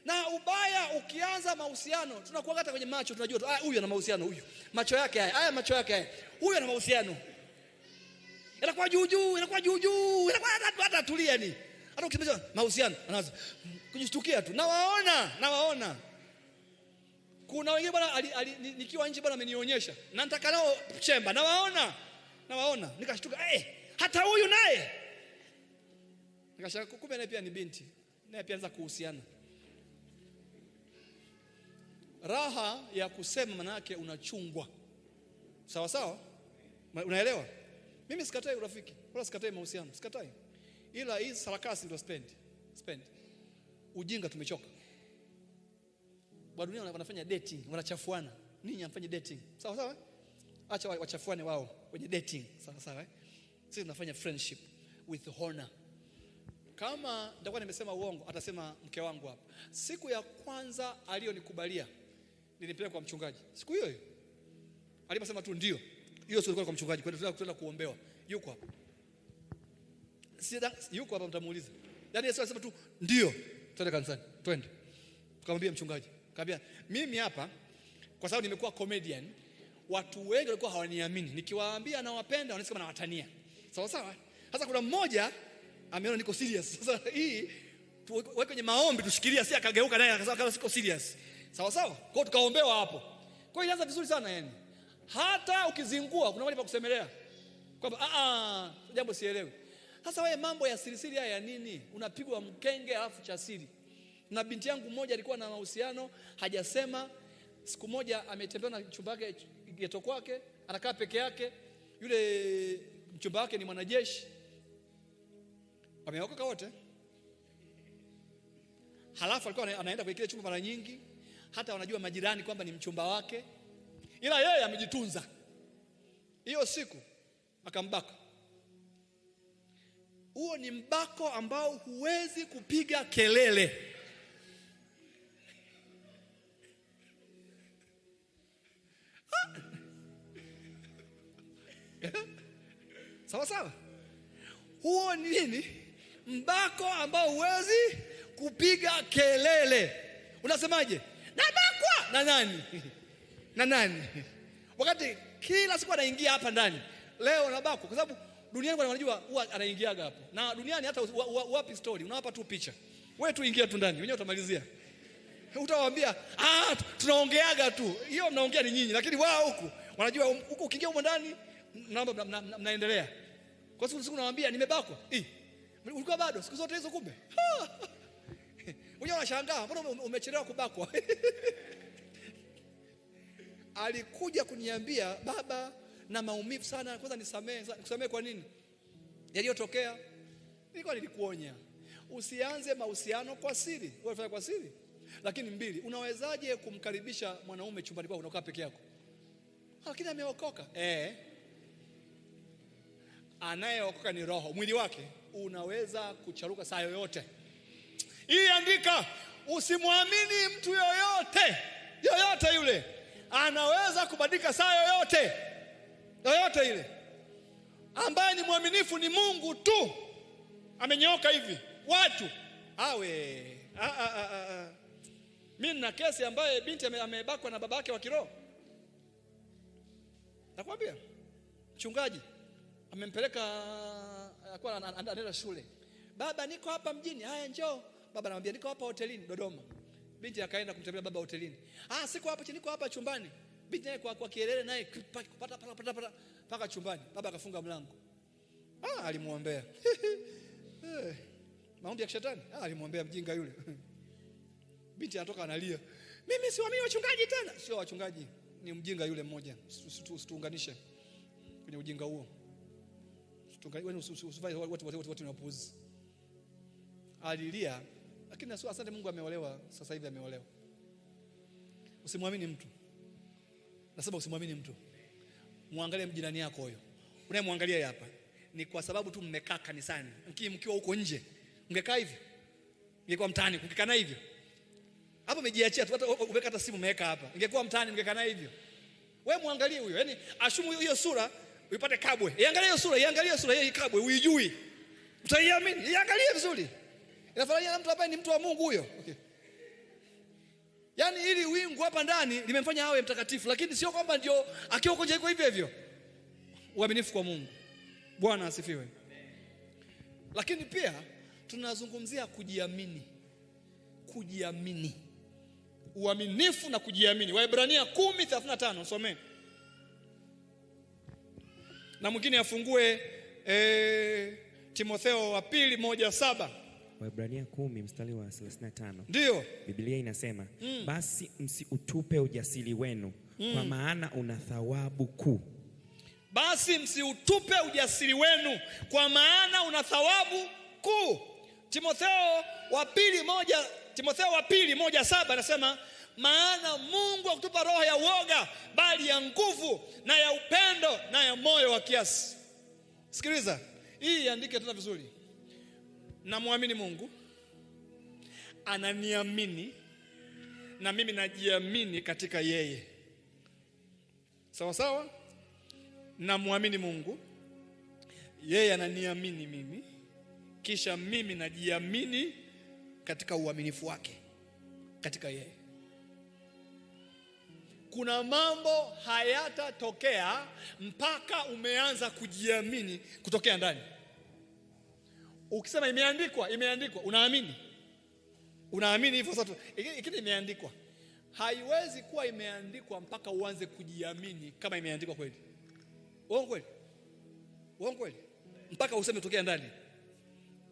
Na ubaya ukianza mahusiano, tunakuangalia kwenye macho, tunajua tu huyu ana mahusiano, huyu. Macho yake haya, macho yake haya. Huyu ana mahusiano. Inakuwa juu, inakuwa hata tulia ni. Hata ukisema mahusiano, anaanza kujishtukia tu. Nawaona. Kuna wengine bwana nikiwa nje bwana amenionyesha. Na nataka nao chemba. Nawaona. Nikashtuka, hata huyu naye. Nikashaka kumbe naye pia ni binti. Naye pia anza kuhusiana. Raha ya kusema maana yake unachungwa. Sawa sawa? Unaelewa? Mimi sikatai urafiki, wala sikatai mahusiano, sikatai. Ila hii sarakasi ndio spend. Ujinga tumechoka. wa dunia wanafanya dating, wanachafuana. Ninyi hamfanyi dating. Sawa sawa? Acha wachafuane wao kwenye dating. Sawa sawa? Sisi tunafanya friendship with honor. Kama nitakuwa nimesema uongo, atasema mke wangu hapa. Siku ya kwanza alionikubalia, nilipeleka kwa mchungaji. Siku hiyo aliposema tu ndio. Hiyo sio kwa mchungaji, kwenda kuombewa. Yuko hapa. Yuko hapa, mtamuuliza. Yaani Yesu alisema tu ndio. Twende kanisani, twende. Tukamwambia mchungaji. Kaambia mimi hapa kwa sababu nimekuwa comedian, watu wengi walikuwa hawaniamini. Nikiwaambia nawapenda, wanasema nawatania. Sawa sawa? Sasa kuna mmoja ameona niko serious. Sasa hii tuweke kwenye maombi tushikilia, si akageuka naye akasema kama siko serious. Sawa sawa? Kwa hiyo tukaombewa hapo. Kwa hiyo ilianza vizuri sana yani. Hata ukizingua kuna mahali pa kusemelea. Kwamba jambo sielewi. Sasa wewe mambo ya siri haya ya nini? Unapigwa mkenge alafu cha siri. Na binti yangu mmoja alikuwa na mahusiano, hajasema. Siku moja ametembea na mchumba wake geto kwake, anakaa peke yake. Yule mchumba wake ni mwanajeshi. Wameokoka wote. Halafu alikuwa anaenda kwenye kile chumba mara nyingi, hata wanajua majirani kwamba ni mchumba wake. Ila yeye amejitunza. Hiyo siku akambaka. Huo ni mbako ambao huwezi kupiga kelele. Sawa sawa? Huo ni nini? Mbako ambao huwezi kupiga kelele. Unasemaje? Nabakwa na nani? Na nani? Wakati kila siku anaingia hapa ndani. Leo nabakwa kwa sababu duniani wanajua huwa anaingiaga hapo. Na duniani hata wapi story, unawapa tu picha. Wewe tu ingia tu ndani, wenyewe utamalizia. Utawaambia, tunaongeaga tu. Hiyo mnaongea ni nyinyi, lakini wao huku wanajua huku ukiingia huko ndani mnaendelea. Kwa siku nawaambia nimebakwa. Ulikuwa bado siku zote hizo kumbe? Unyo unashangaa, mbona umechelewa kubakwa? Alikuja kuniambia, baba na maumivu sana, kwanza nisamee kwa nini? Yaliyotokea, nilikuonya. Usianze mahusiano kwa siri. Wewe fanya kwa siri. Lakini 2, unawezaje kumkaribisha mwanaume chumbani kwako unakaa peke yako? Lakini ameokoka. Anayeokoka ni roho, mwili wake unaweza kucharuka saa yoyote. Hii andika, usimwamini mtu yoyote. Yoyote yule anaweza kubadilika saa yoyote. Yoyote ile. Ambaye ni mwaminifu ni Mungu tu. Amenyooka hivi. Watu mimi nina kesi ambaye binti amebakwa na babake wa kiroho. Nakwambia, mchungaji amempeleka alikuwa anaenda shule. Baba niko hapa mjini. Haya njoo. Baba anamwambia niko hapa hotelini Dodoma. Binti akaenda kumtembelea baba hotelini. Siko hapa, niko hapa chumbani. Binti naye kwa kielele naye pata paka chumbani. Baba akafunga mlango. Alimuombea. Maombi ya shetani. Alimwombea mjinga yule. Binti anatoka analia. Mimi siwaamini wachungaji tena. Sio wachungaji, ni mjinga yule mmoja. Usituunganishe kwenye ujinga huo. Usifanye watu ni wapuzi. Alilia, lakini asante Mungu ameolewa, sasa hivi ameolewa. Usimwamini mtu. Nasema usimwamini mtu. Muangalie mjirani yako huyo. Unayemwangalia hapa ni kwa sababu tu mmekaa kanisani. Mkiwa huko nje, ungekaa hivi. Ingekuwa mtaani, ungekaa na hivyo. Hapo umejiachia tu, hata umeweka hata simu umeweka hapa. Ingekuwa mtaani ungekaa na hivyo. Wewe muangalie huyo. Yaani ashumu hiyo sura uipate kabwe. Iangalie hiyo sura hii kabwe uijui. Utaiamini. Iangalie vizuri. Inafanana na mtu ambaye ni mtu wa Mungu huyo. Okay. Yaani ili wingu hapa ndani limemfanya awe mtakatifu, lakini sio kwamba ndio akiwa huko nje iko hivyo hivyo. Uaminifu kwa Mungu. Bwana asifiwe. Lakini pia tunazungumzia kujiamini. Kujiamini. Uaminifu na kujiamini. Waebrania 10:35 someni. Na mwingine afungue Timotheo wa 2:1-7. Waebrania 10 mstari wa 35. Ndio. Biblia inasema, basi msiutupe ujasiri wenu, kwa maana una thawabu kuu. Basi msiutupe ujasiri wenu, kwa maana una thawabu kuu. Timotheo wa 2:1-7 anasema, maana Mungu hakutupa roho ya uoga, bali ya nguvu na ya upendo na ya moyo wa kiasi. Sikiliza, hii iandike tena vizuri. Namwamini Mungu, ananiamini, na mimi najiamini katika yeye. Sawa sawa? Namwamini Mungu, yeye ananiamini mimi, kisha mimi najiamini katika uaminifu wake katika yeye. Kuna mambo hayatatokea mpaka umeanza kujiamini kutokea ndani. Ukisema imeandikwa, unaamini. Unaamini hivyo sasa. Ikini imeandikwa. Haiwezi kuwa imeandikwa mpaka uanze kujiamini kama imeandikwa kweli. Uongo kweli? Uongo kweli? Mpaka useme tokea ndani.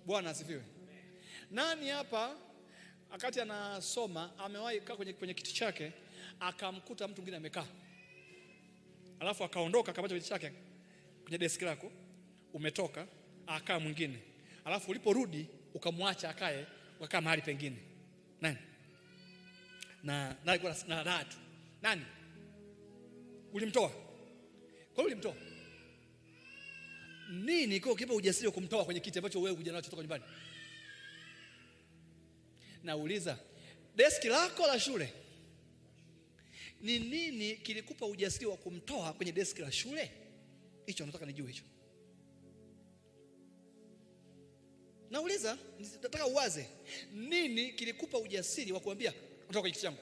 Bwana asifiwe. Nani hapa wakati anasoma amewahi kaa kwenye kiti chake akamkuta mtu mwingine amekaa, alafu akaondoka akapata kiti chake kwenye deski lako, umetoka akaa mwingine, alafu uliporudi ukamwacha akae wakaa mahali pengine? Nani? Na alikuwa na ratu. Nani? Ulimtoa? Kwa ulimtoa nini? Kwa kipa ujasiri wa kumtoa kwenye kiti ambacho wewe huja nacho toka nyumbani? Nauliza, deski lako la shule, ni nini kilikupa ujasiri wa kumtoa kwenye deski la shule? Hicho nataka nijue hicho. Nauliza, nataka uwaze, nini kilikupa ujasiri wa kuambia kutoka kwenye kiti changu?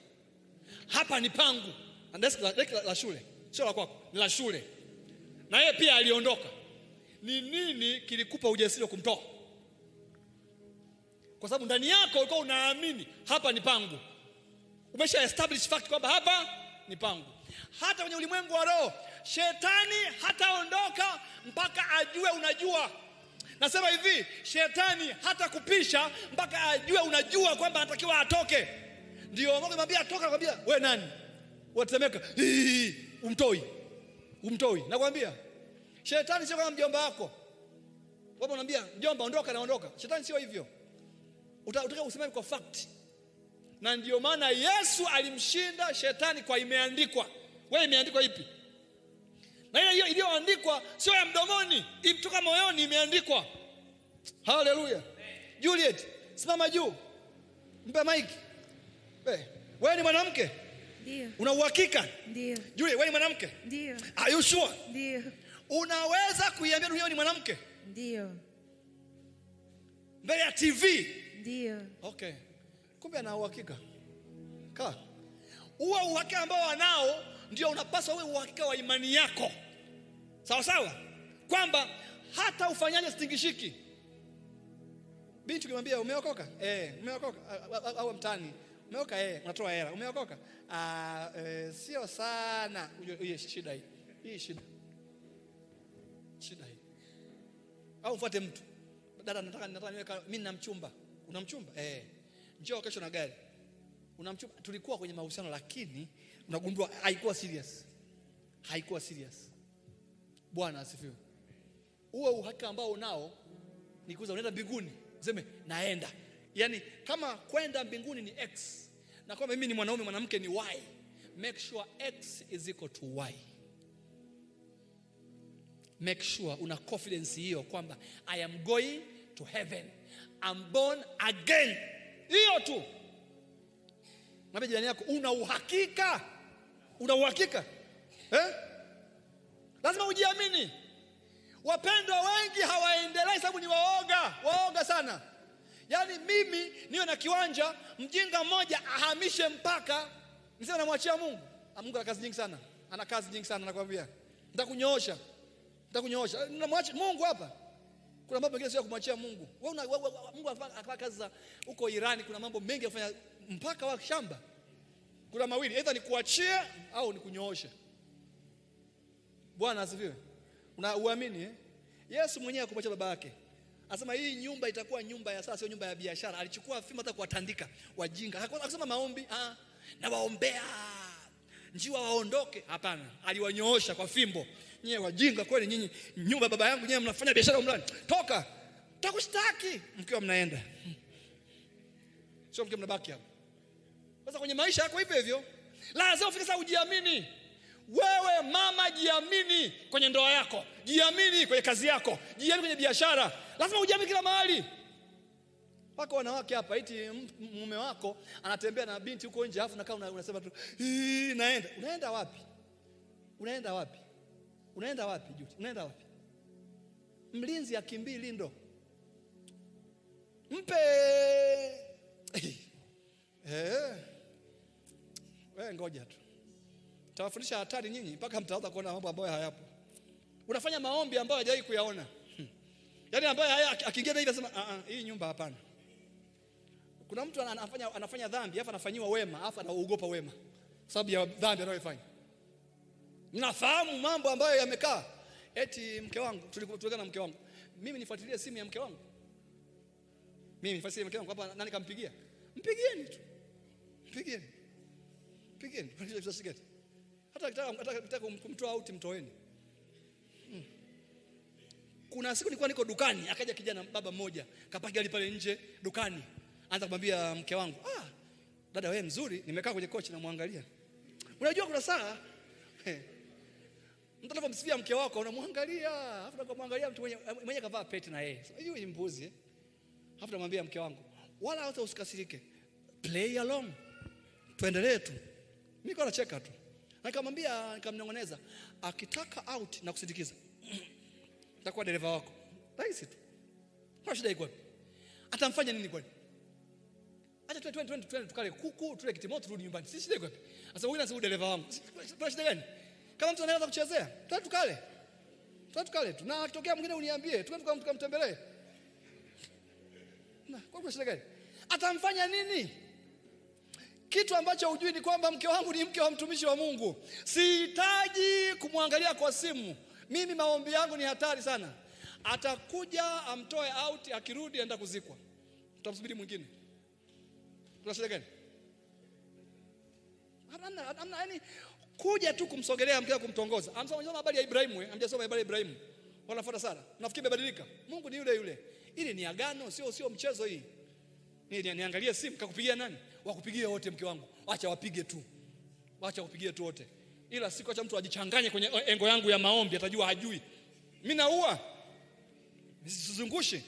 Hapa ni pangu. Na deski la shule, sio la kwako, ni la shule. Na yeye pia aliondoka. Ni nini kilikupa ujasiri wa kumtoa? Kwa sababu ndani yako ulikuwa unaamini hapa ni pangu. Umesha establish fact kwamba hapa ni pangu. Hata kwenye ulimwengu wa roho, shetani hataondoka mpaka ajue unajua. Nasema hivi, shetani hata kupisha mpaka ajue unajua kwamba anatakiwa atoke. Ndio Mungu amwambia atoka, akamwambia wewe nani? Watemeka, umtoi. Nakwambia shetani sio kama mjomba wako. Wewe unamwambia mjomba ondoka, na ondoka. Shetani sio hivyo. Utaka usimame kwa fact. Na ndio maana Yesu alimshinda shetani kwa imeandikwa. Wewe imeandikwa ipi? Na ile iliyoandikwa sio ya mdomoni, imtoka moyoni, imeandikwa. Haleluya. Juliet, simama juu. Mpe mic. Wewe ni mwanamke? Ndio. Una uhakika? Ndio. Juliet, wewe ni mwanamke? Ndio. Are you sure? Ndio. Unaweza kuiambia dunia ni mwanamke? Ndio. Mbele ya TV? Ndio. Okay. Kumbe ana uhakika. Uwe uhakika ambao wanao ndio unapaswa uwe uhakika wa imani yako. Sawa sawa? Kwamba hata ufanyaje stingishiki. Binti ukimwambia umeokoka? Umeokoka au mtani? Umeokoka unatoa hela. Umeokoka? Sio sana. Hiyo shida hii. Hii shida hii. Au mfuate mtu. Dada nataka niweka mimi na mchumba. Una mchumba? Njoo kesho na gari. Una mchumba? Tulikuwa kwenye mahusiano lakini unagundua haikuwa serious. Bwana asifiwe. Uwe uhakika ambao unao ni kuuza unaenda mbinguni. Useme naenda. Yaani kama kwenda mbinguni ni X na kama mimi ni mwanaume mwanamke ni Y. Make sure X is equal to Y. Make sure una confidence hiyo kwamba I am going to heaven. I'm born again. Hiyo tu. Mwambie jirani yako una uhakika? Una uhakika? Lazima ujiamini. Wapendwa wengi hawaendelei sababu ni waoga sana. Yaani mimi niwe na kiwanja, mjinga mmoja ahamishe mpaka nisema namwachia Mungu. Mungu ana kazi nyingi sana. Ana kazi nyingi sana nakwambia. Nitakunyoosha. Namwacha Mungu hapa. Kuna mambo mengine sio kumwachia Mungu. Mungu anafanya kazi za huko Irani, kuna mambo mengi afanya mpaka wa shamba. Kuna mawili, either ni kuachia au ni kunyoosha. Bwana asifiwe. Unaamini Yesu mwenyewe akumwacha baba yake. Anasema hii nyumba itakuwa nyumba ya sasa, sio nyumba ya biashara. Alichukua fimbo hata kuwatandika wajinga. Akasema maombi, na waombea njiwa waondoke. Hapana, aliwanyoosha kwa fimbo. Nyie wajinga kweli nyinyi, nyumba baba yangu nyie mnafanya biashara mlani. Toka. Takushtaki mkiwa mnaenda. Sio mkiwa mnabaki hapo. Sasa kwenye maisha yako hivyo hivyo, lazima ufike sasa ujiamini. Wewe mama, jiamini kwenye ndoa yako, jiamini kwenye kazi yako, jiamini kwenye biashara. Lazima ujiamini kila mahali. Wako wanawake hapa, eti mume wako anatembea na binti huko nje, alafu nakaa unasema tu naenda. Unaenda wapi? Unaenda wapi? Unaenda wapi Judy? Unaenda wapi? Mlinzi akimbii lindo. Mpe wewe ngoja tu. Tawafundisha hatari nyinyi mpaka mtaanza kuona mambo ambayo hayapo. Unafanya maombi ambayo hajawahi kuyaona. Yaani ambaye akiingia hivi anasema hii nyumba hapana. Kuna mtu anafanya dhambi, alafu anafanyiwa wema, alafu anaogopa wema sababu ya dhambi anayofanya. Ninafahamu mambo ambayo yamekaa. Eti mke wangu, tulikutana na mke wangu. Mimi nifuatilie simu ya mke wangu. Mimi nifuatilie mke wangu hapa, nani kampigia? Mpigieni tu. Mpigieni. Hata kitaka kumtoa out, mtoeni. Kuna siku nilikuwa niko dukani, akaja kijana baba mmoja, kapaki ali pale nje dukani. Anza kumwambia mke wangu, dada wewe mzuri, nimekaa kwenye kochi na muangalia. Unajua kuna saa mtu anapomsifia mke wako unamwangalia, afu unamwangalia mtu mwenye kavaa pete na yeye. Hiyo ni mbuzi. Afu namwambia mke wangu, wala hata usikasirike. Play along. Tuendelee tu. Mimi kwa nacheka tu. Nikamwambia, nikamnongoneza, akitaka out na kusindikiza, nitakuwa dereva wako. Rahisi tu. Kwa shida iko wapi? Atamfanya nini kwani? Acha twende tukale kuku, tule kitimoto, turudi nyumbani. Si shida iko wapi? Sasa wewe unasema dereva wangu. Kuna shida gani? Kama mtu anaanza kuchezea, twende tukale tu. Na akitokea mwingine uniambie, twende tukamtembelee. Na kwa shida gani? Atamfanya nini? Kitu ambacho hujui ni kwamba mke wangu ni mke wa mtumishi wa Mungu. Sihitaji kumwangalia kwa simu. Mimi maombi yangu ni hatari sana. Atakuja amtoe out, akirudi aenda kuzikwa. Tutamsubiri mwingine. Kuna shida gani? Hamna yani kuja tu kumsogelea mke wako kumtongoza. Amsoma habari ya Ibrahimu, amjasoma habari ya Ibrahimu. Wanafuata Sara. Nafikiri imebadilika. Mungu ni yule yule. Ili ni agano, sio mchezo hii. Niangalie simu kakupigia nani? Wakupigie wote mke wangu. Acha wapige tu. Acha kupigia tu wote. Ila siku acha mtu ajichanganye kwenye engo yangu ya maombi, atajua hajui. Mimi naua. Nisizungushe.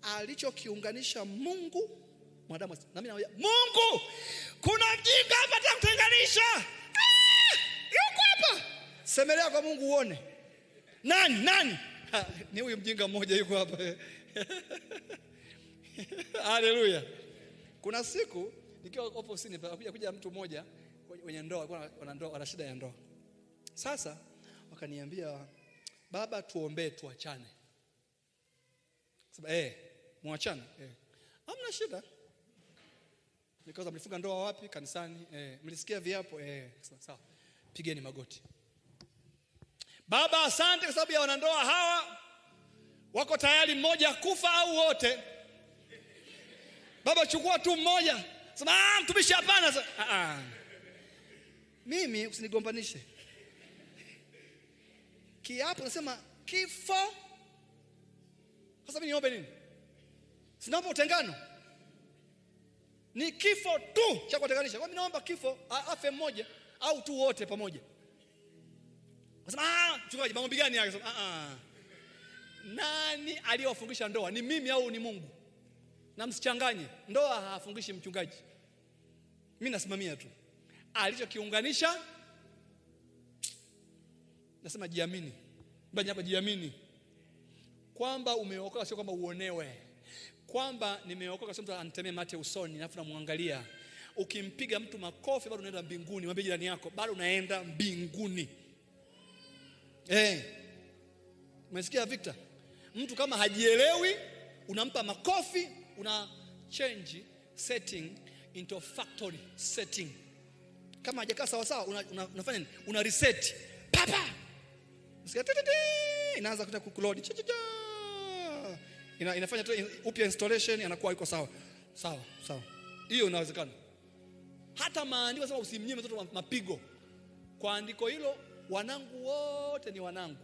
Alichokiunganisha Mungu mwanadamu. Na mimi naambia Mungu, kuna mjinga hapa atakutenganisha. Yuko hapa. Semelea kwa Mungu uone. Nani? Ni huyu mjinga mmoja yuko hapa. Haleluya. Kuna siku nikiwa ofisini kuja mtu mmoja wenye ndoa, wana shida ya ndoa. Sasa wakaniambia, baba tuombee tuachane. Sasa muachane. Hamna shida. Nikaanza, mlifunga ndoa wapi? Kanisani. Mlisikia viapo? Sawa. Pigeni magoti. Baba, asante kwa sababu ya wanandoa hawa. Wako tayari mmoja kufa au wote. Baba, chukua tu mmoja. Sema mtumishi hapana. Mimi usinigombanishe. Kiapo nasema kifo. Sasa mimi niombe nini? Sinaomba utengano. Ni kifo tu cha kutenganisha. Kwa mimi naomba kifo afe mmoja au tu wote pamoja. Sema mchungaji, maombi gani yake? Nani aliyewafungisha ndoa? Ni mimi au ni Mungu? Na msichanganye. Ndoa hafungishi mchungaji. Mimi nasimamia tu. Alichokiunganisha, nasema jiamini. Mbona hapa jiamini? Kwamba umeokoka sio kwamba uonewe. Kwamba nimeokoka sio mtu anitemee mate usoni alafu namwangalia. Ukimpiga mtu makofi bado unaenda mbinguni. Mwambie jirani yako, bado unaenda mbinguni. Umesikia Victor? Mtu kama hajielewi, unampa makofi, una change setting into factory setting. Kama hajakaa sawa sawa, unafanya nini? Una reset. Papa. Msikia inaanza kuload. Inafanya upya installation, anakuwa iko sawa. Sawa. Hiyo inawezekana. Hata maandiko sema usimnyime mtoto mapigo. Kwa andiko hilo wanangu wote ni wanangu.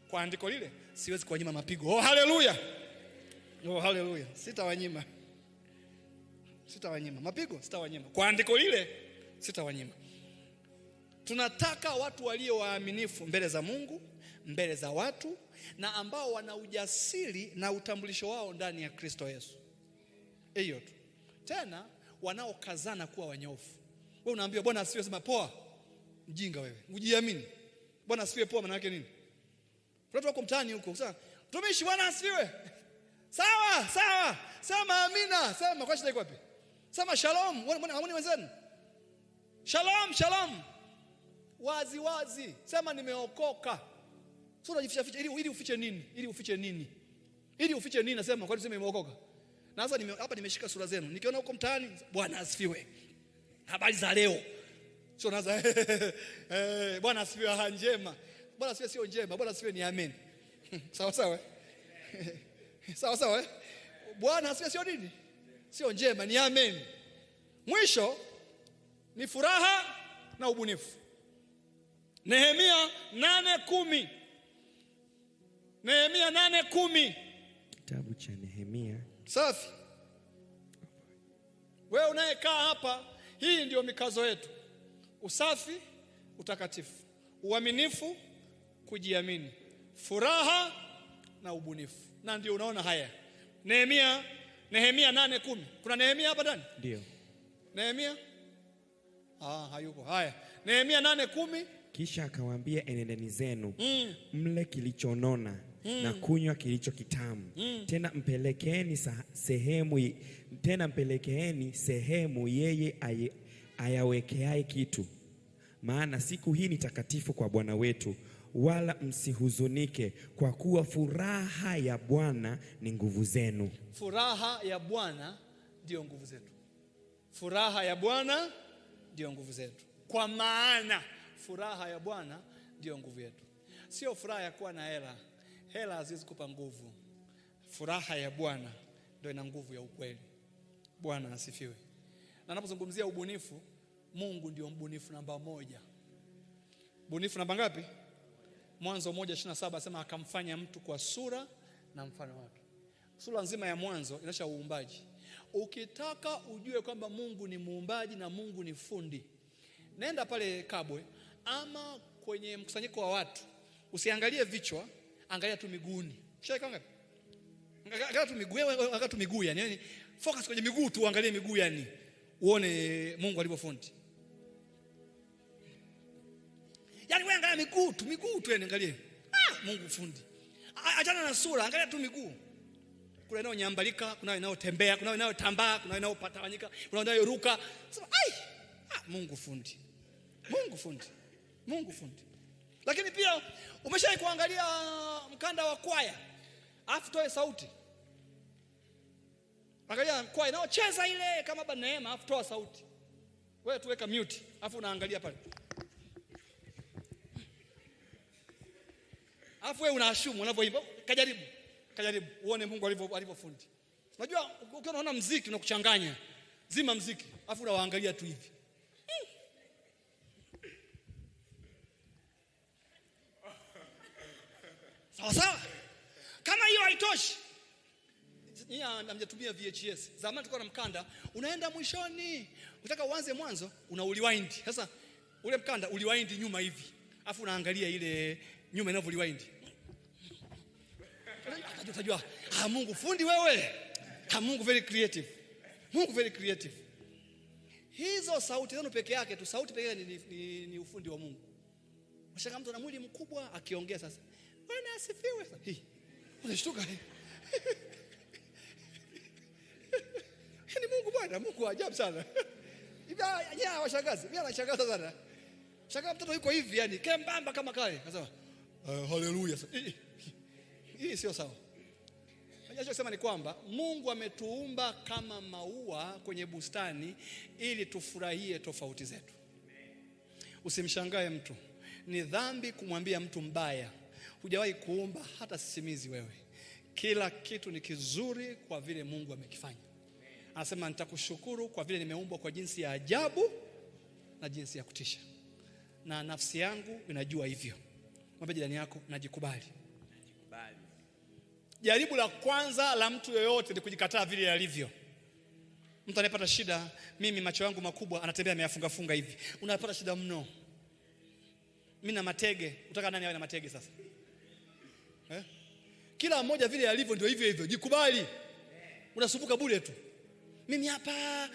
Kwa andiko lile siwezi kuwanyima mapigo. Haleluya. Sitawanyima. sitawanyima. Mapigo sitawanyima. Kwa andiko lile sitawanyima. Tunataka watu walio waaminifu mbele za Mungu, mbele za watu, na ambao wana ujasiri na utambulisho wao ndani ya Kristo Yesu. Hiyo tu. Tena wanaokazana kuwa wanyofu. Wewe unaambia Bwana asifiwe, sema poa. Mjinga wewe. Ujiamini. Bwana asifiwe poa maana yake nini? Watu wako mtaani huko. Sasa mtumishi Bwana asifiwe. Sawa, sawa. Sema amina. Sema kwa shida iko wapi? Sema shalom. Hamuni wenzenu. Shalom, shalom. Wazi wazi. Sema nimeokoka. Sio unajificha ficha ili ufiche nini? Ili ufiche nini? Ili ufiche nini nasema kwa nini sema nimeokoka? Na sasa hapa nimeshika sura zenu. Nikiona huko mtaani Bwana asifiwe. Habari za leo. Sio naanza Bwana asifiwe njema. Bwana asifiwe sio njema. Bwana asifiwe ni amen. Sawa sawa. Sawa sawa. Bwana asifiwe sio nini? Sio njema ni amen. Mwisho ni furaha na ubunifu. Nehemia 8:10. Nehemia 8:10. Kitabu cha Nehemia. Safi. Wewe unayekaa hapa, hii ndio mikazo yetu. Usafi, utakatifu, uaminifu, kujiamini, furaha na ubunifu. Na ndio unaona haya. Nehemia 8:10. Kuna Nehemia hapa ndani? Ndio. Nehemia? Hayupo. Haya. Nehemia 8:10. Kisha akawaambia, enendeni zenu mle kilichonona na kunywa kilicho kitamu. Tena mpelekeeni sehemu yeye ayawekeaye kitu, maana siku hii ni takatifu kwa Bwana wetu. Wala msihuzunike, kwa kuwa furaha ya Bwana ni nguvu zenu. Furaha ya Bwana ndio nguvu zetu. Furaha ya Bwana ndio nguvu zetu. Kwa maana furaha ya Bwana ndio nguvu yetu. Sio furaha ya kuwa na hela. Hela haziwezi kupa nguvu. Furaha ya Bwana ndio ina nguvu ya ukweli. Bwana asifiwe. Na ninapozungumzia ubunifu, Mungu ndio mbunifu namba 1. Mbunifu namba ngapi? Mwanzo 1:27 asema akamfanya mtu kwa sura na mfano wake. Sura nzima ya Mwanzo inaonyesha uumbaji. Ukitaka ujue kwamba Mungu ni muumbaji na Mungu ni fundi, nenda pale Kabwe ama kwenye mkusanyiko wa watu. Usiangalie vichwa, angalia tu miguuni. Shaka ngapi? Angalia tu miguu, angalia tu miguu yani. Focus kwenye miguu tu, angalie miguu yani. Uone Mungu alivyofundi. Yaani wewe angalia miguu tu yani angalie. Mungu fundi. Achana na sura, angalia tu miguu. Kuna inayonyambalika, kuna inayotembea, kuna inayotambaa, kuna inayopatawanyika, kuna inayoruka. Sema Mungu fundi. Mungu fundi. Mungu fundi. Lakini pia umeshawahi kuangalia mkanda wa kwaya, afu toe sauti. Angalia kwaya inaocheza ile kama Baba Neema, afu toa sauti. Wewe tuweka mute, afu unaangalia pale. Afu wewe unaashumu unavyoimba. Kajaribu uone Mungu alivyofundi. Unajua ukiona unaona muziki unakuchanganya. Zima muziki, afu unawaangalia tu hivi. Sawa. Kama hiyo haitoshi, yeye amjatumia VHS. Zamani tulikuwa na mkanda, unaenda mwishoni. Unataka uanze mwanzo, una uliwind. Sasa ule mkanda uliwind nyuma hivi. Alafu unaangalia ile nyuma inavyoliwind. Utajua, Mungu fundi wewe. Mungu very creative. Mungu very creative. Hizo sauti zenu peke yake tu, sauti peke yake ni ufundi wa Mungu. Unashaka mtu ana mwili mkubwa akiongea sasa. Bwana asifiwe. Unashtuka. Ni Mungu bwana, Mungu ajabu sana. Hivi washangazi, mimi anashangaza sana. Shaka mtoto yuko hivi yani, kembamba kama kale. Akasema, haleluya. Hii sio sawa. Ninachosema ni kwamba Mungu ametuumba kama maua kwenye bustani ili tufurahie tofauti zetu. Usimshangae mtu. Ni dhambi kumwambia mtu mbaya. Hujawahi kuumba hata sisimizi wewe. Kila kitu ni kizuri kwa vile Mungu amekifanya. Anasema nitakushukuru kwa vile nimeumbwa kwa jinsi ya ajabu na jinsi ya kutisha. Na nafsi yangu inajua hivyo. Mwambie jirani yako, najikubali. Jaribu la kwanza la mtu yoyote ni kujikataa vile alivyo. Mtu anayepata shida, mimi macho yangu makubwa anatembea ameyafunga hivi. Unapata shida mno. Mimi na matege, unataka nani awe na matege sasa? Kila mmoja vile alivyo ndio hivyo. Jikubali. Unasumbuka bure tu. Mimi hapa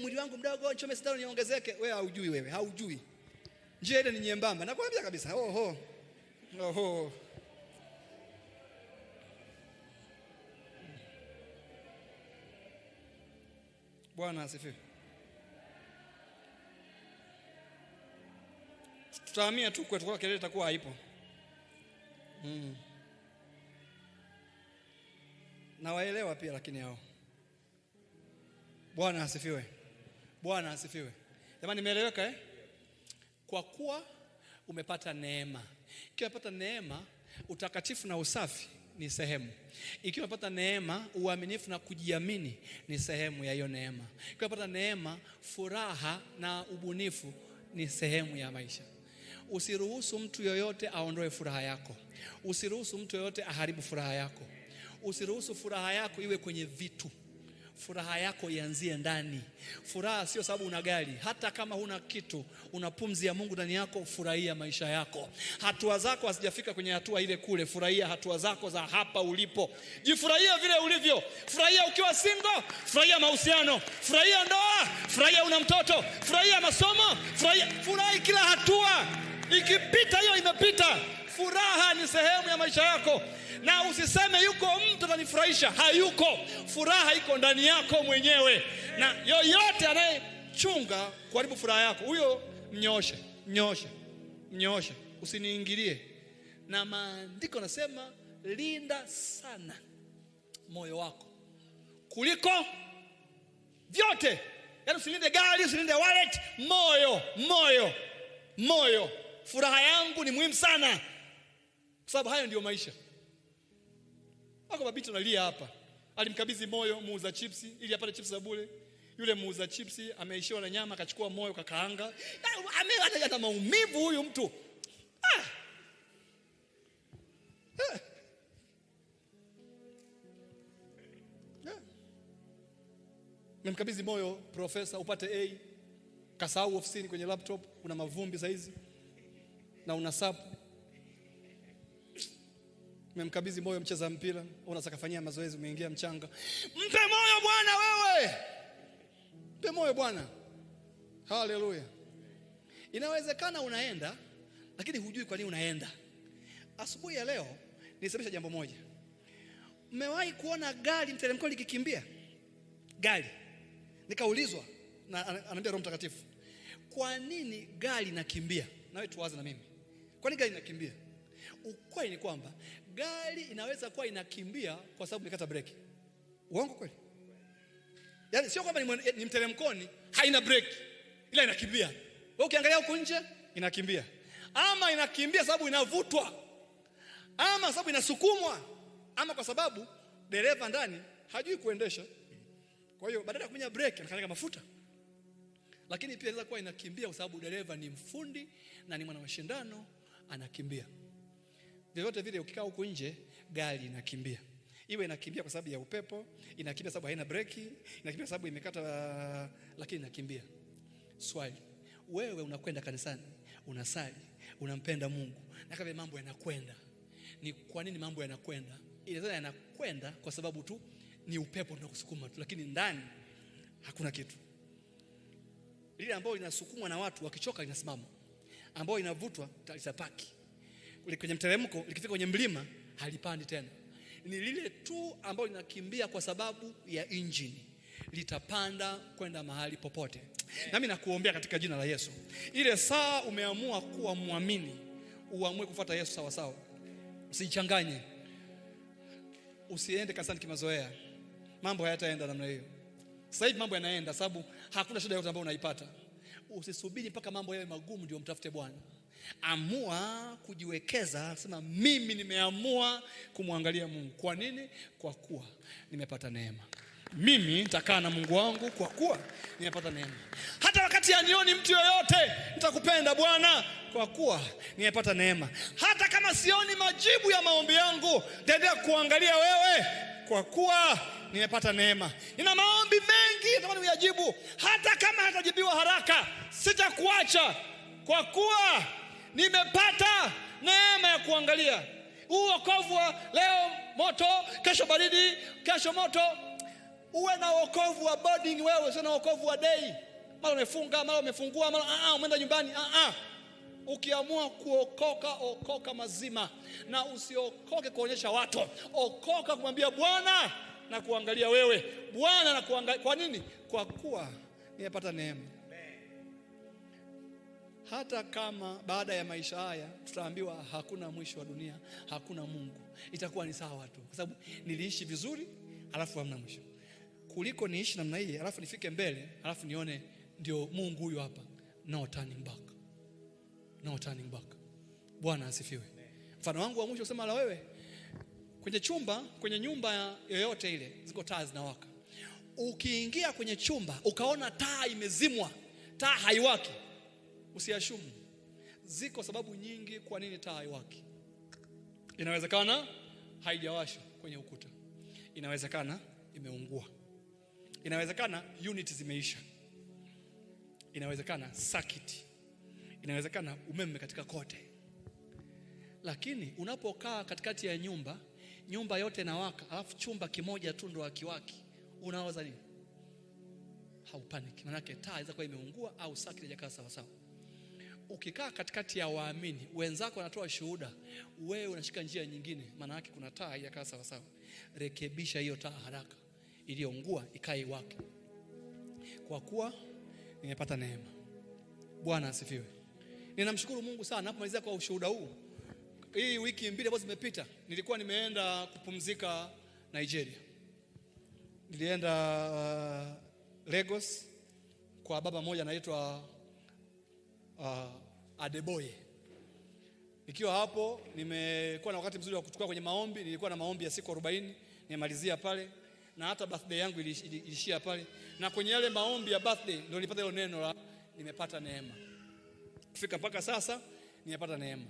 mwili wangu mdogo, nichome sindano niongezeke. Wewe haujui. Njia ile ni nyembamba. Nakwambia kabisa. Oho. Bwana asifiwe. Tutahamia tu kwetu, kwa kelele itakuwa haipo. Na waelewa pia lakini hao. Bwana asifiwe. Bwana asifiwe. Jamani, nimeeleweka Kwa kuwa umepata neema. Ikiwa umepata neema, utakatifu na usafi ni sehemu. Ikiwa umepata neema, uaminifu na kujiamini ni sehemu ya hiyo neema. Ikiwa umepata neema, furaha na ubunifu ni sehemu ya maisha. Usiruhusu mtu yoyote aondoe furaha yako. Usiruhusu mtu yoyote aharibu furaha yako. Usiruhusu furaha yako iwe kwenye vitu. Furaha yako ianzie ndani. Furaha sio sababu una gari. Hata kama huna kitu, una pumzi ya Mungu ndani yako, furahia maisha yako. Hatua zako hazijafika kwenye hatua ile kule, furahia hatua zako za hapa ulipo. Jifurahia vile ulivyo. Furahia ukiwa single, furahia mahusiano, furahia ndoa, furahia una mtoto, furahia masomo, furahi kila hatua. Ikipita hiyo imepita. Furaha ni sehemu ya maisha yako. Na usiseme yuko mtu atanifurahisha. Hayuko. Furaha iko ndani yako mwenyewe. Na yoyote anayechunga kuharibu furaha yako, huyo mnyoshe. Usiniingilie. Na maandiko yanasema linda sana moyo wako kuliko vyote. Yaani usilinde gari, usilinde wallet, moyo. Furaha yangu ni muhimu sana. Kwa sababu hayo ndio maisha. Wako mabiti unalia hapa. Alimkabidhi moyo muuza chipsi ili apate chips za bure. Yule muuza chipsi ameishiwa na nyama, akachukua moyo kakaanga. Ana maumivu huyu mtu. Memkabidhi moyo profesa upate A. Kasahau ofisini kwenye laptop, una mavumbi saizi na una sapu. Memkabidhi moyo mcheza mpira, unataka kufanyia mazoezi, umeingia mchanga. Mpe moyo Bwana wewe. Mpe moyo Bwana. Haleluya. Inawezekana unaenda lakini hujui kwa nini unaenda. Asubuhi ya leo nisemesha jambo moja. Mmewahi kuona gari mteremko likikimbia? Gari. Nikaulizwa na ananiambia Roho Mtakatifu, kwa nini gari inakimbia? Nawe tuwaze na mimi. Kwa nini gari inakimbia? Ukweli ni kwamba gari inaweza kuwa inakimbia kwa sababu imekata breki. Uongo kweli? Yaani sio kwamba ni mteremkoni haina breki, ila inakimbia. Wewe ukiangalia huko nje inakimbia. Ama inakimbia sababu inavutwa. Ama sababu inasukumwa. Ama kwa sababu dereva ndani hajui kuendesha. Kwa hiyo badala ya kunya breki anakanyaga mafuta. Lakini pia inaweza kuwa inakimbia kwa sababu dereva ni mfundi na ni mwana mashindano, anakimbia. Vyovyote vile ukikaa huko nje gari inakimbia. Iwe inakimbia kwa sababu ya upepo, inakimbia sababu haina breki, inakimbia sababu imekata, lakini inakimbia. Swali, wewe unakwenda kanisani, unasali, unampenda Mungu, na kama mambo yanakwenda, ni kwa nini mambo yanakwenda? Inaweza yanakwenda kwa sababu tu ni upepo unakusukuma tu, lakini ndani hakuna kitu. Ile ambayo inasukumwa na watu wakichoka inasimama. Ambayo inavutwa itapaki. Kwenye mteremko likifika kwenye mlima halipandi tena. Ni lile tu ambalo linakimbia kwa sababu ya engine, litapanda kwenda mahali popote. Nami nakuombea katika jina la Yesu, ile saa umeamua kuwa muamini, uamue kufuata Yesu sawa sawa. Usichanganye. Usiende kanisani kimazoea. Mambo hayataenda namna hiyo. Sasa hivi mambo yanaenda sababu hakuna shida yote ambayo unaipata. Usisubiri mpaka mambo yawe magumu ndio mtafute Bwana. Amua kujiwekeza, sema mimi nimeamua kumwangalia Mungu. Kwa nini? Kwa kuwa nimepata neema. Mimi nitakaa na Mungu wangu kwa kuwa nimepata neema. Hata wakati anioni mtu yoyote, nitakupenda Bwana kwa kuwa nimepata neema. Hata kama sioni majibu ya maombi yangu, nitaendelea kuangalia wewe kwa kuwa nimepata neema. Nina maombi mengi natamani uyajibu, hata kama hatajibiwa haraka, sitakuacha kwa kuwa nimepata neema ya kuangalia. Huu wokovu wa leo moto, kesho baridi, kesho moto. Uwe na wokovu wa boarding wewe, sio na wokovu wa day. Mara umefunga, mara umefungua, mara umeenda nyumbani. Ukiamua kuokoka, okoka mazima, na usiokoke kuonyesha watu. Okoka kumwambia Bwana na kuangalia wewe. Bwana na kuangalia. Kwa nini? Kwa kuwa nimepata neema. Hata kama baada ya maisha haya tutaambiwa hakuna mwisho wa dunia, hakuna Mungu, itakuwa ni sawa tu, kwa sababu niliishi vizuri alafu hamna mwisho, kuliko niishi namna hii alafu nifike mbele alafu nione ndio Mungu huyu hapa. No turning back. No turning back. Bwana asifiwe. Mfano wangu wa mwisho usema la wewe, kwenye nyumba yoyote ile ziko taa zinawaka. Ukiingia kwenye chumba ukaona taa imezimwa, taa haiwaki, usiashumu. Ziko sababu nyingi kwa nini taa haiwaki. Inawezekana haijawashwa kwenye ukuta, inawezekana imeungua, inawezekana unit zimeisha, inawezekana circuit, inawezekana umeme katika kote. Lakini unapokaa katikati ya nyumba yote inawaka, alafu chumba kimoja tu ndo hakiwaki, unawaza nini? Haupaniki, maana yake taa inaweza kuwa imeungua au circuit haijakaa sawa sawa. Ukikaa katikati ya waamini wenzako wanatoa shuhuda, wewe unashika njia nyingine, maana yake kuna taa haijakaa sawa sawa. Rekebisha hiyo taa haraka, iliyoungua ikae wake. Kwa kuwa nimepata neema. Bwana asifiwe. Ninamshukuru Mungu sana napomalizia kwa ushuhuda huu. Hii wiki mbili ambazo zimepita nilikuwa nimeenda kupumzika Nigeria. Nilienda Lagos kwa baba mmoja anaitwa Adeboye. Nikiwa hapo nimekuwa na wakati mzuri wa kuchukua kwenye maombi. Nilikuwa na maombi ya siku 40 nimalizia pale, na hata birthday yangu ilishia pale, na kwenye yale maombi ya birthday ndio nilipata hilo neno la nimepata neema. Kufika mpaka sasa nimepata neema.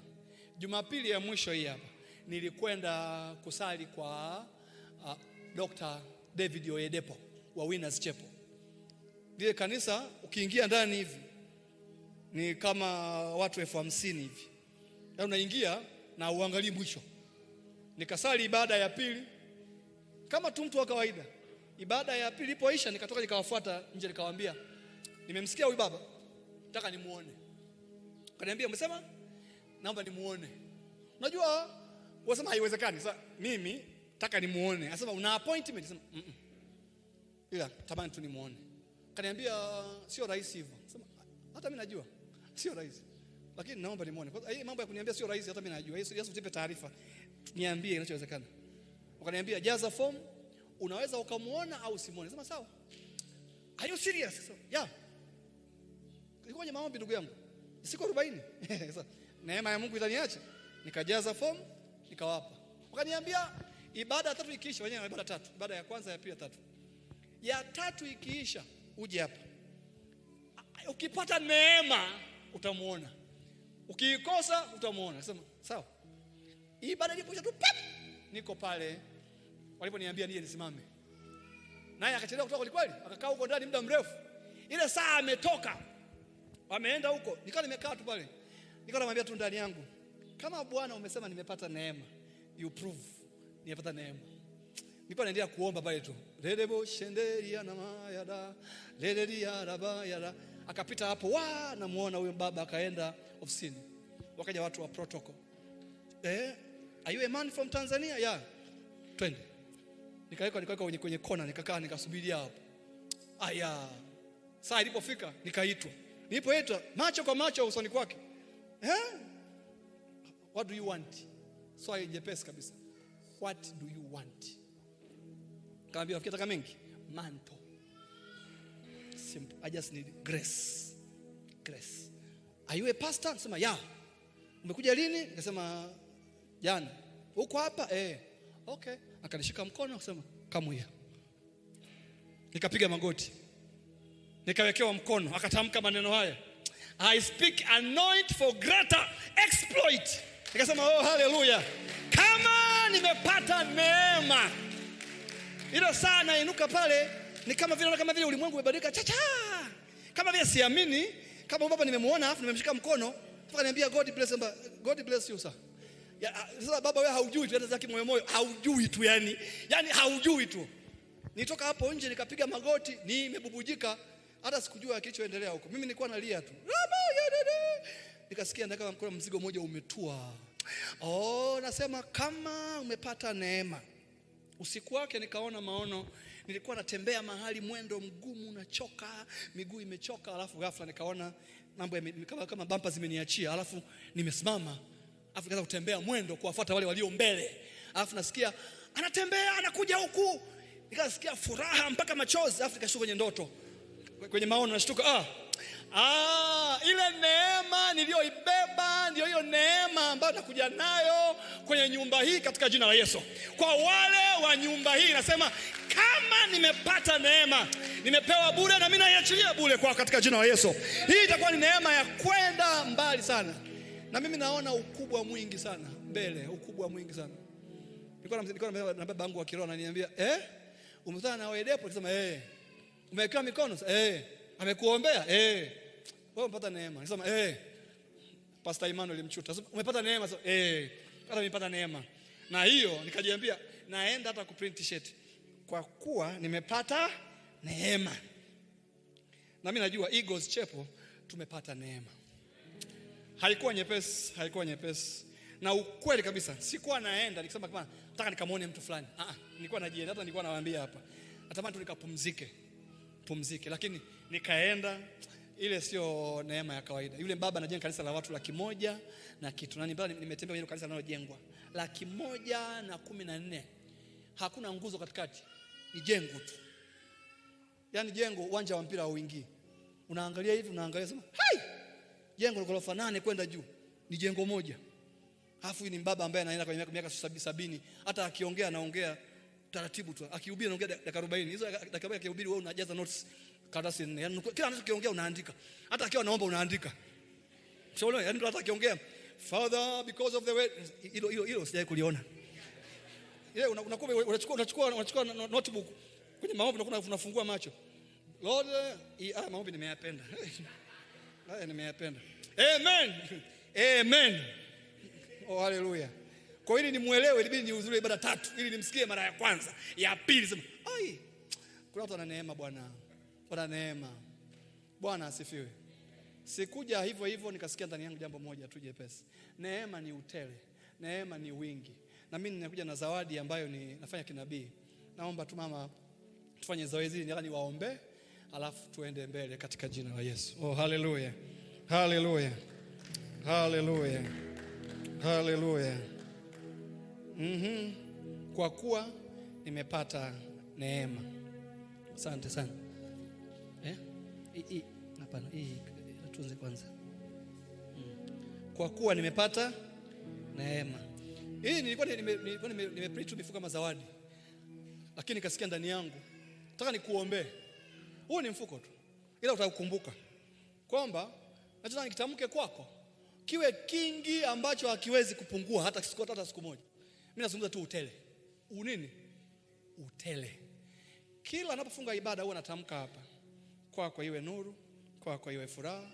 Jumapili ya mwisho hii hapa nilikwenda kusali kwa Dr. David Oyedepo wa Winners Chapel. Lile kanisa ukiingia ndani hivi ni kama watu 50,000 hivi. Na unaingia na uangalie mwisho. Nikasali ibada ya pili kama tu mtu wa kawaida. Ibada ya pili ilipoisha nikatoka nikawafuata nje, nikawaambia nimemsikia huyu baba, nataka nimuone. Kaniambia umesema naomba nimuone. Unajua wasema haiwezekani. Sasa mimi nataka nimuone. Anasema una appointment? Sema ila tamani tu nimuone. Kaniambia sio rahisi hivyo. Sema hata mimi najua sio rahisi, lakini naomba nimuone. Kwa hiyo mambo ya kuniambia sio rahisi hata mimi najua. Yesu utipe taarifa. Niambie kinachowezekana. Wakaniambia jaza form, unaweza ukamuona au usimuone. Sema sawa. Are you serious? Sasa yeah. Ilikuwa kwenye maombi ndugu yangu. Siku 40. Sasa neema ya Mungu itaniacha. Nikajaza form, nikawapa. Wakaniambia ibada 3 ikiisha, wenyewe ibada 3. Ibada ya kwanza, ya pili, ya tatu. Ya 3 ikiisha, uje hapa. Ukipata neema utamuona. Ukikosa utamuona. Nasema sawa. Ibada ilipoisha tu niko pale waliponiambia nije nisimame. Naye akachelewa kutoka kweli, akakaa huko ndani muda mrefu. Ile saa ametoka, wameenda huko, nikawa nimekaa tu pale. Nikawa namwambia tu ndani yangu, kama Bwana umesema nimepata neema, you prove nimepata neema. Nilikuwa naendelea kuomba pale tu. Redebo shenderia na mayada, leleria rabayada. Akapita hapo, namuona huyo baba akaenda ofisini. Wakaja watu wa protocol. Are you a man from Tanzania? Yeah. Twende. Nikaweka kwenye kona, nikakaa nikasubiria hapo. Saa ilipofika nikaitwa. Nilipoitwa macho kwa macho usoni kwake. What do you want? Swali jepesi kabisa. What do you want? Kaambia ukitaka mengi, manto. Simple. I just need grace. Grace. Are you a pastor? Sema yeah. Umekuja lini? Nikasema jana. Uko hapa? Okay. Akanishika mkono akasema come here. Nikapiga magoti. Nikawekewa mkono, akatamka maneno haya. I speak anoint for greater exploit. Nikasema hallelujah. Kama nimepata neema. Ile saa nainuka pale ni kama vile ulimwengu umebadilika cha. Kama vile siamini kama baba nimemuona afu nimemshika mkono, akaniambia God bless you sir. Sasa baba wewe haujui tu hata zaki moyo haujui tu yani haujui tu. Nitoka hapo nje nikapiga magoti, nimebubujika, hata sikujua kilichoendelea huko. Mimi nilikuwa nalia tu. Nikasikia kama mkono mzigo mmoja umetua. Nasema kama umepata neema. Usiku wake nikaona maono, nilikuwa natembea mahali mwendo mgumu nachoka, miguu imechoka, alafu ghafla nikaona mambo kama bumper zimeniachia, alafu nimesimama, alafu nikaanza kutembea mwendo kuwafuata wale walio mbele. Alafu nasikia anatembea anakuja huku. Nikasikia furaha mpaka machozi, alafu nikashuka kwenye ndoto. Kwenye maono nashtuka, ile neema niliyoibeba ndio hiyo neema ambayo nakuja nayo kwenye nyumba hii katika jina la Yesu. Kwa wale wa nyumba hii nasema kama nimepata neema, nimepewa bure na mimi naiachilia bure kwa katika jina la Yesu. Hii itakuwa ni neema ya kwenda mbali sana. Na mimi naona ukubwa mwingi sana mbele, ukubwa mwingi sana. Nilikuwa na baba yangu wa kiroho ananiambia, umekutana na Oedepo? Nikasema umewekewa mikono? Amekuombea? Wewe umepata neema. Nikasema Pastor Emmanuel Mchuta, umepata neema? Hata nimepata neema. Na hiyo nikajiambia naenda hata kuprint t-shirt kwa kuwa nimepata neema. Na mimi najua Eagles Chapel tumepata neema. Haikuwa nyepesi. Na ukweli kabisa, sikuwa naenda nikisema kama nataka nikamwone mtu fulani. Nilikuwa najienda, hata nilikuwa nawaambia hapa, natamani tu nikapumzike. Lakini nikaenda, ile sio neema ya kawaida. Yule baba anajenga kanisa la watu 100,000 na kitu. Na nimetembea kwenye kanisa linalojengwa 114. Hakuna nguzo katikati. Ni jengo tu. Yaani jengo, uwanja wa mpira hauingii. Unaangalia hivi, unaangalia sema, "Hai! Jengo la ghorofa 8 kwenda juu. Ni jengo moja." Alafu ni baba ambaye anaenda kwenye miaka 70. Hata akiongea anaongea taratibu tu. Akihubiri anaongea dakika 40. Hizo dakika 40 akihubiri wewe unajaza notes karatasi nne. Yaani kila anachokiongea unaandika. Hata akiwa anaomba unaandika. Sio, yaani hata akiongea, "Father, because of the way," hilo sijai kuliona. Ile unachukua notebook kwenye maombi unafungua macho. Lord, maombi nimeyapenda. Nimeyapenda. Amen. Hallelujah. Kwa hili nimuelewe, ilibidi nihudhurie ibada 3 ili nimsikie mara ya kwanza, ya pili sema, kuna watu wana neema bwana. Wana neema. Bwana asifiwe. Sikuja hivyo nikasikia ndani yangu jambo moja tu jepesi. Neema ni utele. Neema ni wingi. Na mimi ninakuja na zawadi ambayo nafanya kinabii. Naomba tu mama tufanye zoezi hili, nataka niwaombe, alafu tuende mbele katika jina la Yesu. Hallelujah. Hallelujah. Hallelujah. Hallelujah. Kwa kuwa nimepata neema. Asante sana. Hapana, tuanze kwanza. Kwa kuwa nimepata neema. Hii nilikuwa nimepreach mifuko kama zawadi. Lakini nikasikia ndani yangu, nataka nikuombee. Huu ni mfuko tu. Ila utakumbuka kwamba nataka nikitamke kwako kiwe kingi ambacho hakiwezi kupungua hata siku moja. Mimi nazungumza tu utele. Unini? Utele. Kila anapofunga ibada huwa natamka hapa. Kwako iwe nuru, kwako iwe furaha,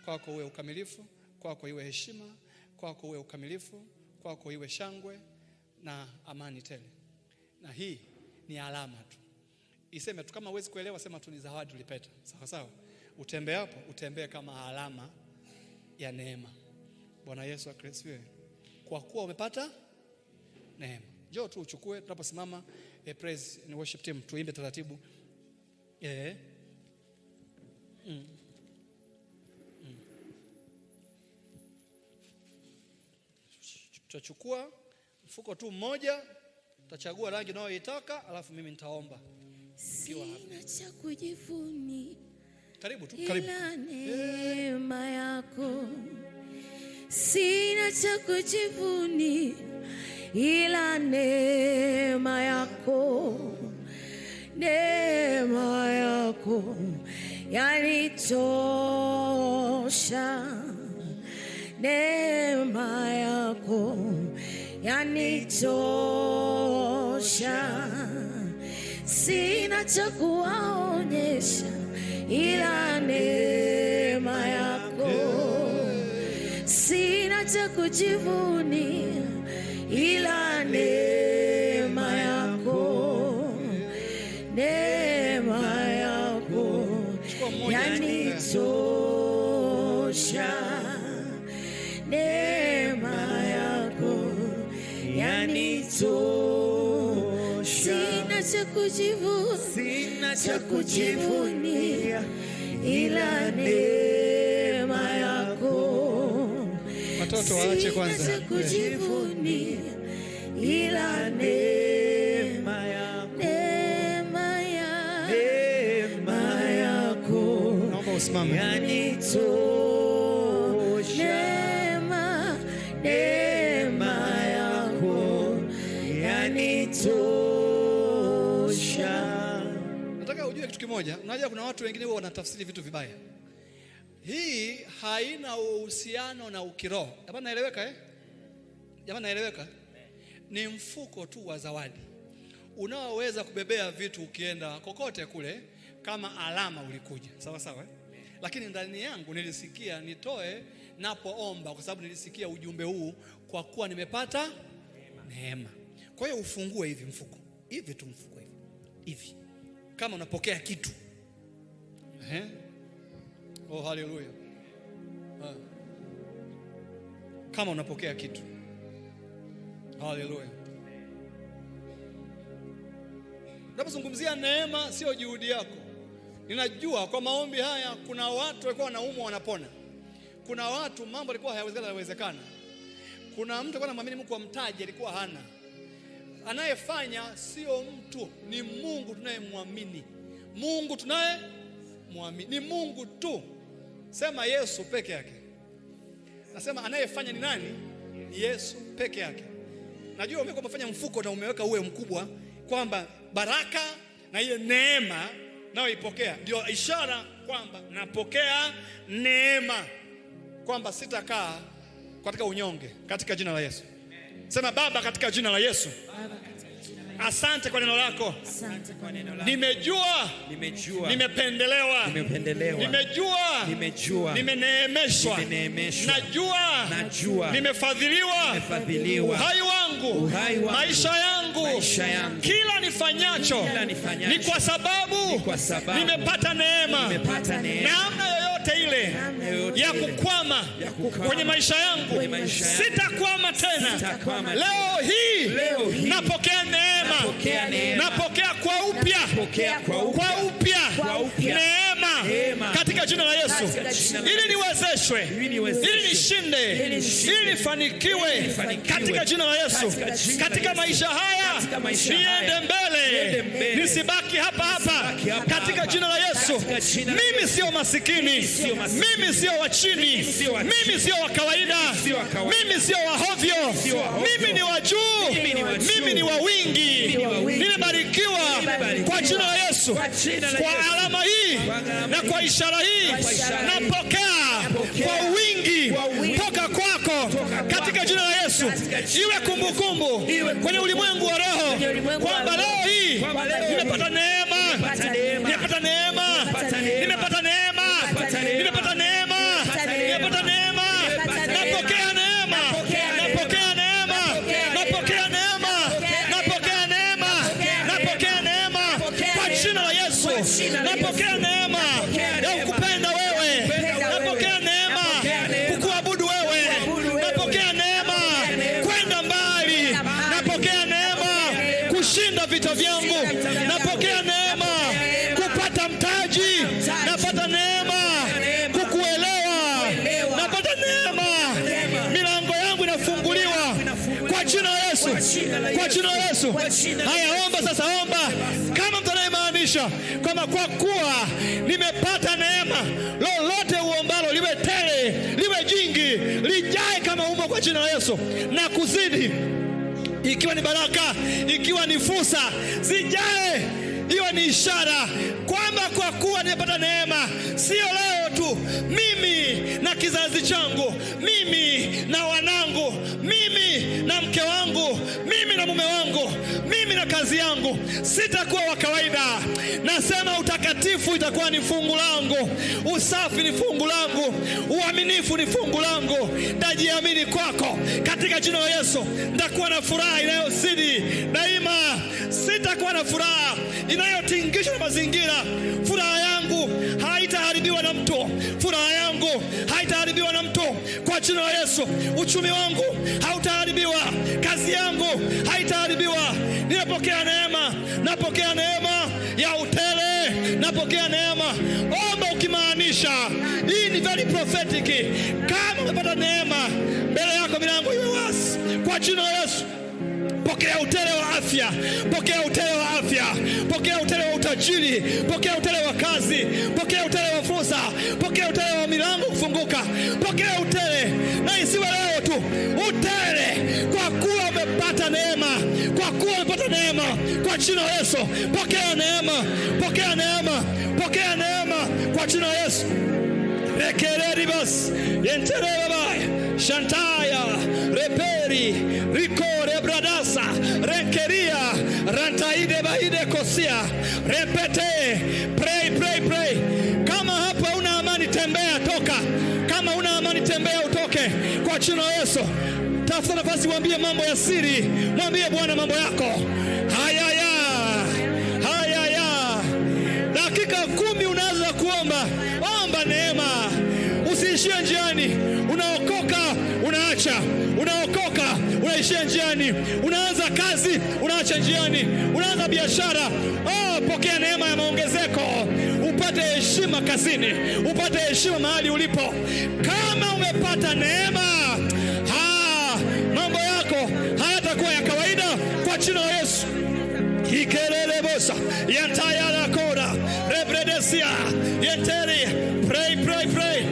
kwako iwe ukamilifu, kwako iwe heshima, kwako iwe ukamilifu, kwako iwe shangwe na amani tele. Na hii ni alama tu. Iseme tu, kama huwezi kuelewa sema tu ni zawadi ulipata. Sawa sawa. Utembee hapo, utembee kama alama ya neema. Bwana Yesu akristiwe. Kwa kuwa umepata neema. Njoo tu uchukue, tunaposimama praise and worship team tuimbe taratibu. Tutachukua mfuko tu mmoja, tutachagua rangi unayoitaka, alafu mimi nitaomba. Sina cha kujivunia. Karibu tu, karibu. Ila neema yako. Sina cha kujivunia ila neema yako. Neema yako yanitosha. Neema yako yanitosha. sina cha kuwaonyesha ila neema yako, sina cha kujivunia ila neema yako, neema yako yanitosha, neema yako yanitosha. Sina cha kujivunia ila neema yako. Watoto waache kwanza. Sina cha kujivunia ila neema yako, neema yako. Naomba usimame. Neema yako yanitosha. Nataka ujue kitu kimoja. Unajua kuna watu wengine wao wanatafsiri vitu vibaya. Hii haina uhusiano na ukiroho. Jamani naeleweka Jamani naeleweka? Ni mfuko tu wa zawadi unaoweza kubebea vitu ukienda kokote kule kama alama ulikuja. Sawa sawa Lakini ndani yangu nilisikia nitoe napoomba, kwa sababu nilisikia ujumbe huu kwa kuwa nimepata neema. Kwa hiyo ufungue hivi mfuko. Hivi tu mfuko hivi. Kama unapokea kitu. Oh haleluya. Kama unapokea kitu. Haleluya. Napozungumzia neema sio juhudi yako. Ninajua kwa maombi haya kuna watu walikuwa wanaumwa wanapona. Kuna watu mambo yalikuwa hayawezekana. Kuna mtu alikuwa anamwamini Mungu kwa mtaji alikuwa hana. Anayefanya sio mtu, ni Mungu tunayemwamini. Mungu tunayemwamini ni Mungu tu. Sema Yesu peke yake. Nasema anayefanya ni nani? Yesu peke yake. Najua umekuwa umefanya mfuko na umeweka uwe mkubwa kwamba baraka na ile neema nao ipokea. Ndio ishara kwamba napokea neema, kwamba sitakaa katika unyonge katika jina la Yesu. Sema Baba katika jina la Yesu. Asante kwa neno lako. Nimejua nimependelewa. Nimejua nimeneemeshwa. Najua nimefadhiliwa. Uhai wangu, maisha yangu, kila nifanyacho ni kwa sababu nimepata neema. Namna yoyote ile ya kukwama kwenye maisha yangu sitakwama tena. Leo hii napokea neema. Napokea kwa upya neema katika jina la Yesu, ili niwezeshwe, ili nishinde, ili nifanikiwe katika jina la Yesu. Katika maisha haya niende mbele, nisibaki hapa katika jina la Yesu. Mimi sio masikini, mimi sio wa chini, mimi sio wa kawaida, mimi sio wa hovyo, mimi ni wa juu, mimi ni wa wingi. Nimebarikiwa kwa jina la Yesu. Kwa alama hii na kwa ishara hii napokea kwa wingi toka kwako katika jina la Yesu. Iwe kumbukumbu kwenye ulimwengu wa roho kwamba leo hii nimepata neema, nimepata neema, nimepata neema, nimepata neema, nimepata neema. Napokea neema, napokea neema, napokea neema, napokea neema, napokea neema kwa jina la Yesu. Napokea neema ya kukupenda wewe, napokea neema kukuabudu wewe, napokea neema kwenda mbali, napokea neema kushinda vita vyangu, napokea neema kupata mtaji, napata neema kukuelewa, napata neema milango yangu inafunguliwa kwa jina la Yesu, kwa jina la Yesu. Haya, omba sasa, omba kama mtu anayemaanisha kwamba kwa kuwa nimepata neema, lolote uombalo liwe tele, liwe jingi, lijae kama umo kwa jina la Yesu na kuzidi, ikiwa ni baraka, ikiwa ni fursa, zijae. Hiyo ni ishara kwamba kwa kuwa nimepata neema, sio leo tu, mimi na kizazi changu, mimi na wanangu, mimi na mke wangu, mimi na mume wangu, mimi na kazi yangu, sitakuwa wa kawaida. Nasema utakatifu itakuwa ni fungu langu, usafi ni fungu langu, uaminifu ni fungu langu. Najiamini kwako katika jina la Yesu. Nitakuwa na furaha inayozidi daima. Sitakuwa na furaha inayotingishwa na mazingira. Furaha yangu haitaharibiwa na mtu. Furaha yangu haitaharibiwa na mtu kwa jina la Yesu. Uchumi wangu hautaharibiwa. Kazi yangu haitaharibiwa. Ninapokea neema. Napokea neema ya utele. Napokea neema. Omba ukimaanisha. Hii ni very prophetic. Kama umepata neema, mbele yako milango iwe wazi kwa jina la Yesu. Pokea utele wa afya, pokea utele wa afya, pokea utele wa utajiri, pokea utele wa kazi, pokea utele wa fursa, pokea utele wa milango kufunguka, pokea utele. Na isiwe leo tu, utele kwa kuwa umepata neema, kwa kuwa umepata neema kwa jina la Yesu. Pokea neema, pokea neema, pokea neema kwa jina la Yesu. Rekereribas, yenterebai, shantaya, reperi, rikore bradasa, rekeria, rantaide baide kosia, repete, pray, pray, pray. Kama hapa una amani tembea, toka. Kama una amani tembea, utoke kwa jina la Yesu. Tafuta nafasi, mwambie mambo ya siri, mwambie Bwana mambo yako. Hayaya, hayaya. Dakika 10 unaanza kuomba. Omba neema. Usiishie njiani. Unaokoka unaacha, unaokoka unaishia njiani. Unaanza kazi unaacha njiani. Unaanza biashara, pokea neema ya maongezeko. Upate heshima kazini, upate heshima mahali ulipo. Kama umepata neema, mambo yako hayatakuwa ya kawaida kwa jina la Yesu. Hikelele bosa yantayala koda rebredesia yenteri. Pray, pray, pray.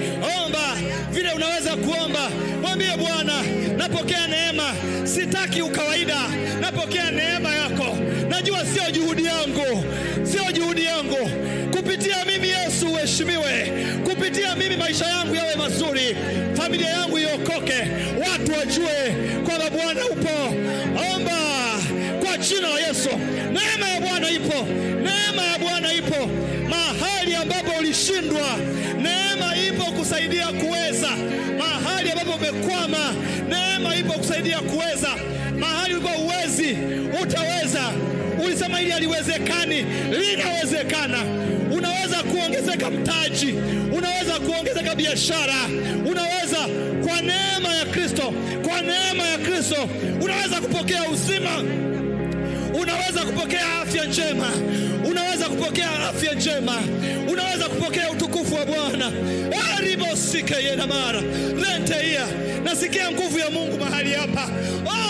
Omba vile unaweza kuomba. Mwambie Bwana, napokea neema. Sitaki ukawaida. Napokea neema yako. Najua sio juhudi yangu, sio juhudi yangu. Kupitia mimi Yesu uheshimiwe. Kupitia mimi maisha yangu yawe mazuri. Familia yangu iokoke. Watu wajue kwamba Bwana upo. Omba kwa jina la Yesu. Neema ya Bwana ipo. Neema ya Bwana ipo. Mahali ambapo ulishindwa, neema ipo kusaidia kuweza. Mahali ambapo umekwama, neema ipo kusaidia kuweza. Mahali ulipo uwezi, utaweza. Ulisema hili haliwezekani, linawezekana. Unaweza kuongezeka mtaji, unaweza kuongezeka biashara, unaweza kwa neema ya Kristo, kwa neema ya Kristo unaweza kupokea uzima. Unaweza kupokea afya njema. Unaweza kupokea afya njema. Unaweza kupokea utukufu wa Bwana. Aribosike yena mara renteia. Nasikia nguvu ya Mungu mahali hapa.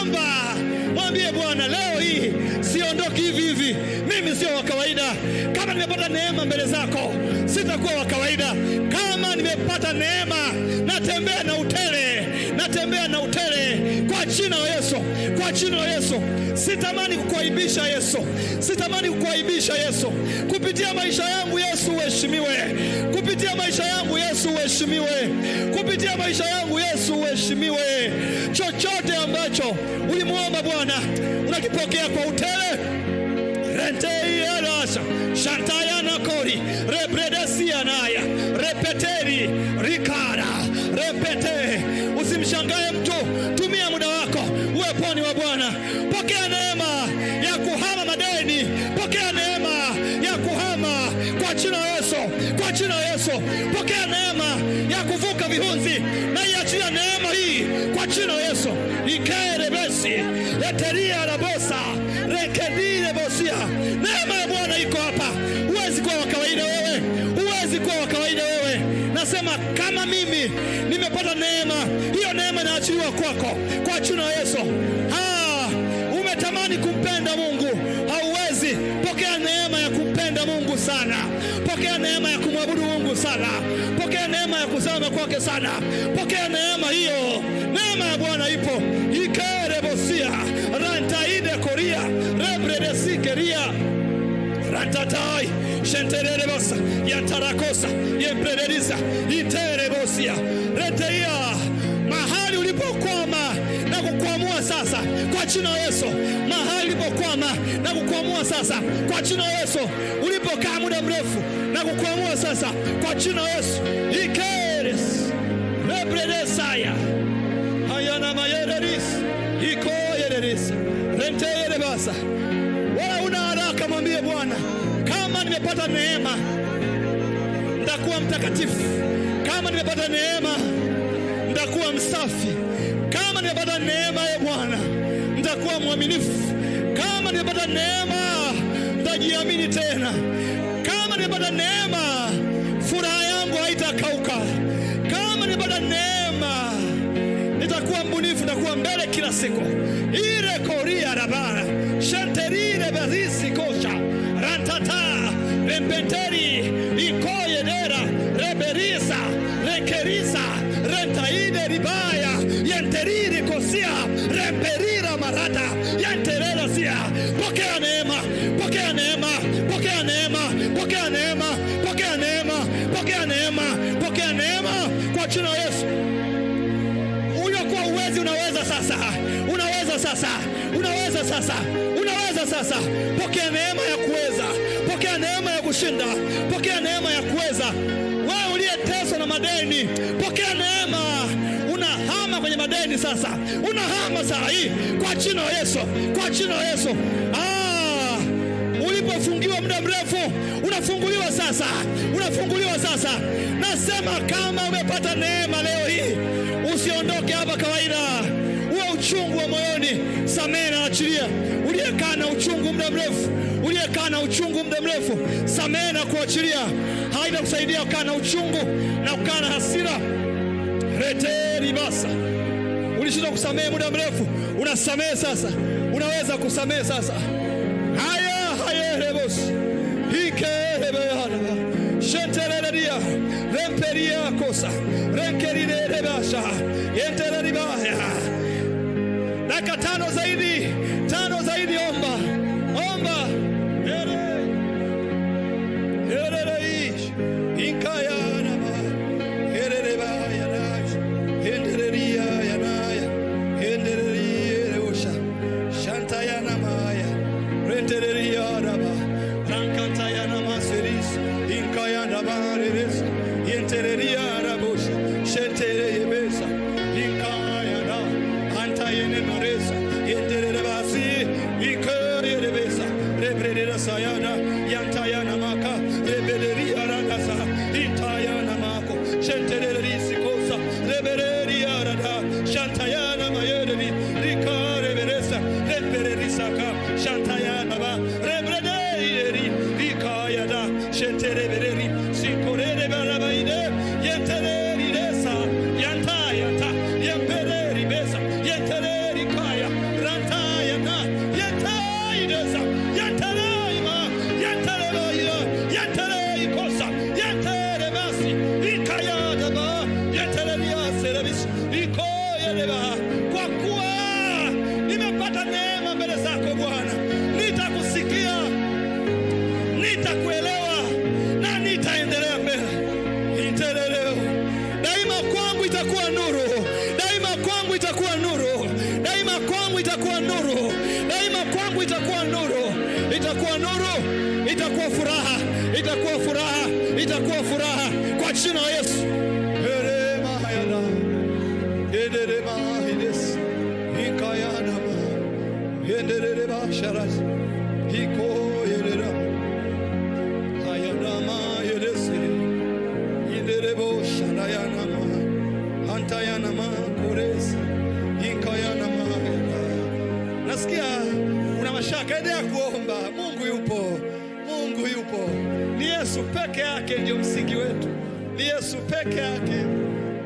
Omba, mwambie Bwana, leo hii siondoki hivi hivi. Mimi sio wa kawaida. Kama nimepata neema mbele zako, sitakuwa wa kawaida. Kama nimepata neema, natembea na utele. Natembea na utele kwa jina la Yesu. Kwa jina la Yesu. Sitamani kukuaibisha Yesu. Sitamani kukuaibisha Yesu. Kupitia maisha yangu Yesu uheshimiwe. Kupitia maisha yangu Yesu uheshimiwe. Kupitia maisha yangu Yesu uheshimiwe. Chochote ambacho ulimuomba Bwana, unakipokea kwa utele. Rentei elasa, shantaya na kori, repredesia naya, repeteri, rikara, repete. Usimshangae mtu, tumia muda wako uweponi wa Bwana. Pokea neema ya kuhama madeni. Pokea neema ya kuhama kwa jina la Yesu. Kwa jina la Yesu. Pokea neema ya kuvuka vihunzi. Na iachilia neema hii kwa jina la Yesu. Ikere besi, leteria la bosa, rekedire bosia. Neema ya Bwana iko hapa. Huwezi kuwa wa kawaida wewe. Huwezi kuwa wa kawaida wewe. Nasema kama mimi nimepata neema, hiyo neema inaachiliwa kwako kwa jina la Yesu. Umetamani kumpenda Mungu, hauwezi. Pokea neema ya kumpenda Mungu sana. Pokea neema ya kumwabudu Mungu sana. Pokea neema ya kuzama kwake sana. Pokea neema hiyo. Neema ya Bwana ipo. Ikere bosia, rantaide koria, rebredesikeria, rantatai shenterebosa yantarakosa yemprederisa interebosia reteia. Mahali ulipokwama na kukwamua sasa kwa jina la Yesu. Mahali ulipokwama na kukwamua sasa kwa jina la Yesu. Ulipokaa muda mrefu na kukwamua sasa kwa jina la Yesu. Ikeres rebredesaya hayana mayereris ikoyereris renteyerebasa. Wala una haraka, mwambie Bwana, kama nimepata neema nitakuwa mtakatifu. Kama nimepata neema nitakuwa msafi. Kama nimepata neema ya Bwana nitakuwa mwaminifu. Kama nimepata neema nitajiamini tena. Kama nimepata neema furaha yangu haitakauka. Kama nimepata neema nitakuwa mbunifu, nitakuwa mbele kila siku. Ire koria rabara shanterire bazisi kosha rantata rempenteri ikoyedera reberisa rekerisa rentaide ribaya yenteriri kosia remperira marata yenterera sia. Pokea neema, pokea neema, pokea neema, pokea neema, pokea neema, pokea neema, pokea neema kwa jina la Yesu. Kwa uwezi unaweza sasa. Unaweza sasa. Unaweza sasa. Unaweza sasa. Pokea neema ya kuweza. Pokea neema ya kushinda. Pokea neema ya kuweza. Wewe uliyeteswa na madeni, pokea neema. Unahama kwenye madeni sasa. Unahama saa hii kwa jina la Yesu. Kwa jina la Yesu. Ulipofungiwa muda mrefu, unafunguliwa sasa. Unafunguliwa sasa. Nasema kama umepata neema leo hii, usiondoke hapa kawaida. Uwe uchungu wa moyoni, samehe na achilia. Uliyekaa na uchungu muda mrefu, uliyekaa na uchungu muda mrefu, samehe na kuachilia. Haitakusaidia kukaa na uchungu na kukaa na hasira. Reteri basa. Ulishindwa kusamehe muda mrefu, unasamehe sasa. Unaweza kusamehe sasa. Rebos ikerebeyana shentereria remperia kosa renkerire rebasha yentereribaya. Dakika tano zaidi, omba, omba. Ish inkayana ma erebaya nash yentereria yanaya yentereria osha shantayana maya rentereria raba rankantayana maseris inkayana bareres yentereria rabosha shentereyebesa inkayana antayene maresa yenterebasi ikerebesa rebrera sayana yantayana maka rebeleria radasa intayana mako shentererisi kosa rebereria rada shantayana mayederi rikareberesa rebererisaka shantayana ba rebrederi rikayada shenterebereri sikorere barabaide yentereri resa yantayata yempereri besa yentereri kaya rantayana yentaidesa yentereima yenterebaida yenterei kosa yenterebasi ikayada ba yentereria serebis ikoyeleba. Kwa kuwa nimepata neema mbele zako Bwana, nitakusikia, nitakuelewa na nitaendelea mbele. Nitaendelea. Daima kwangu itakuwa nuru. Daima kwangu itakuwa nuru. Daima kwangu itakuwa nuru. Daima kwangu itakuwa nuru. Itakuwa nuru. Itakuwa furaha. Itakuwa furaha. Itakuwa furaha kwa jina la Yesu. Erema hayana. Ederema hides. Hikayana ma. Yendereba sharas. Hiko yerera. Hayana ma yedesi. Yenderebo sharayana ma. Hantayana ma kores. Hikayana ma. Nasikia una mashaka, endelea kuomba. Mungu yupo. Mungu yupo. Ni Yesu peke yake ndio msingi wetu. Ni Yesu peke yake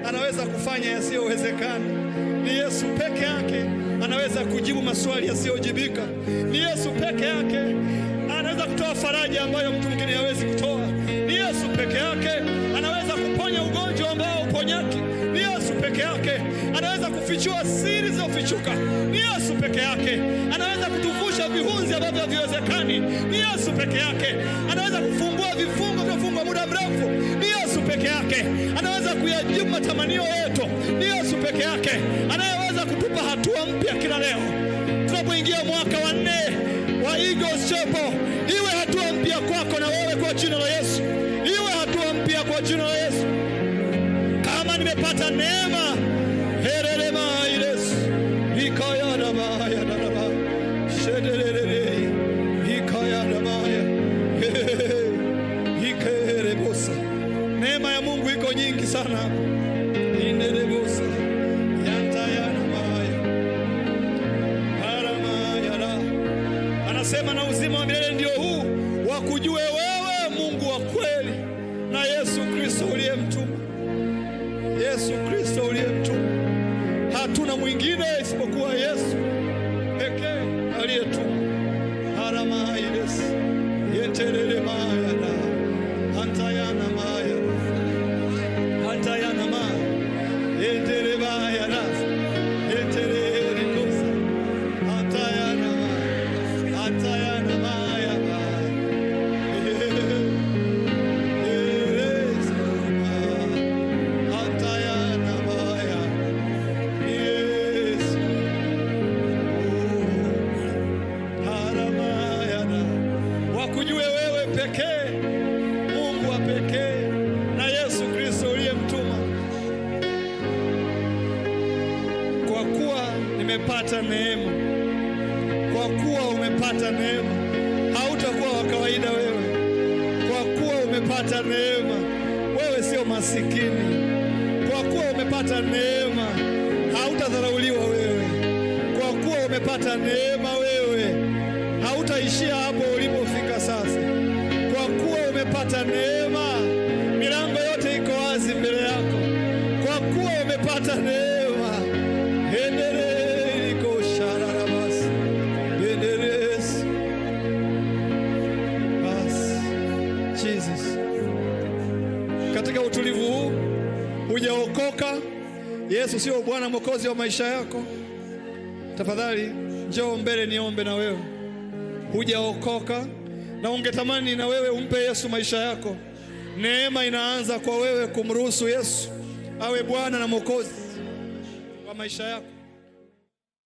anaweza kufanya yasiyowezekana. Ni Yesu peke yake anaweza kujibu maswali yasiyojibika. Ni Yesu peke yake anaweza kutoa faraja ambayo mtu mwingine hawezi kutoa. Ni Yesu peke yake anaweza kuponya ugonjwa ambao uponyaki. Ni Yesu peke peke yake anaweza kufichua siri zilizofichuka. Ni Yesu peke yake anaweza kutuvusha vihunzi ambavyo haviwezekani. Ni Yesu peke yake anaweza kufungua vifungo vilivyofungwa muda mrefu. Ni Yesu peke yake anaweza kuyajibu matamanio yetu. Ni Yesu peke yake anayeweza kutupa hatua mpya kila leo. Tunapoingia mwaka wa 4 wa Eagles Chapel, iwe hatua mpya kwako na wewe kwa jina la Yesu. Iwe hatua mpya kwa jina la Yesu. Kama nimepata neema, herelema iles, hikaya na maya na nama, shederere, hikaya na maya, hikerebosa. Neema ya Mungu iko nyingi sana. Inerebosa, yantaya na maya, haramaya na. Anasema na uzima wa milele ndio huu, wakujue wewe Mungu wa kweli na Yesu Kristo uliyemtuma. Yesu Kristo uliyemtuma. Hatuna mwingine isipokuwa Yesu pekee aliyetuma. Harama iles, yeterele maya na, antayana maya, antayana maya, yetere maya na, yetere rikosa, antayana maya, antayana maya maya. Wakujue wewe pekee, Mungu wa pekee na Yesu Kristo uliyemtuma. Kwa kuwa nimepata neema, kwa kuwa umepata neema, hautakuwa wa kawaida wewe. Kwa kuwa umepata neema, wewe sio masikini. Kwa kuwa umepata neema, hautadharauliwa wewe. Kwa kuwa umepata neema, wewe hautaishia hapo ulipofika sasa. Kwa kuwa umepata neema, milango yote iko wazi mbele yako. Kwa kuwa umepata neema, endelee iko sharara basi, endelee basi. Jesus, katika utulivu huu hujaokoka, Yesu sio Bwana Mwokozi wa maisha yako, tafadhali njoo mbele niombe na wewe. Hujaokoka na ungetamani na wewe umpe Yesu maisha yako, neema inaanza kwa wewe kumruhusu Yesu awe Bwana na Mwokozi wa maisha yako.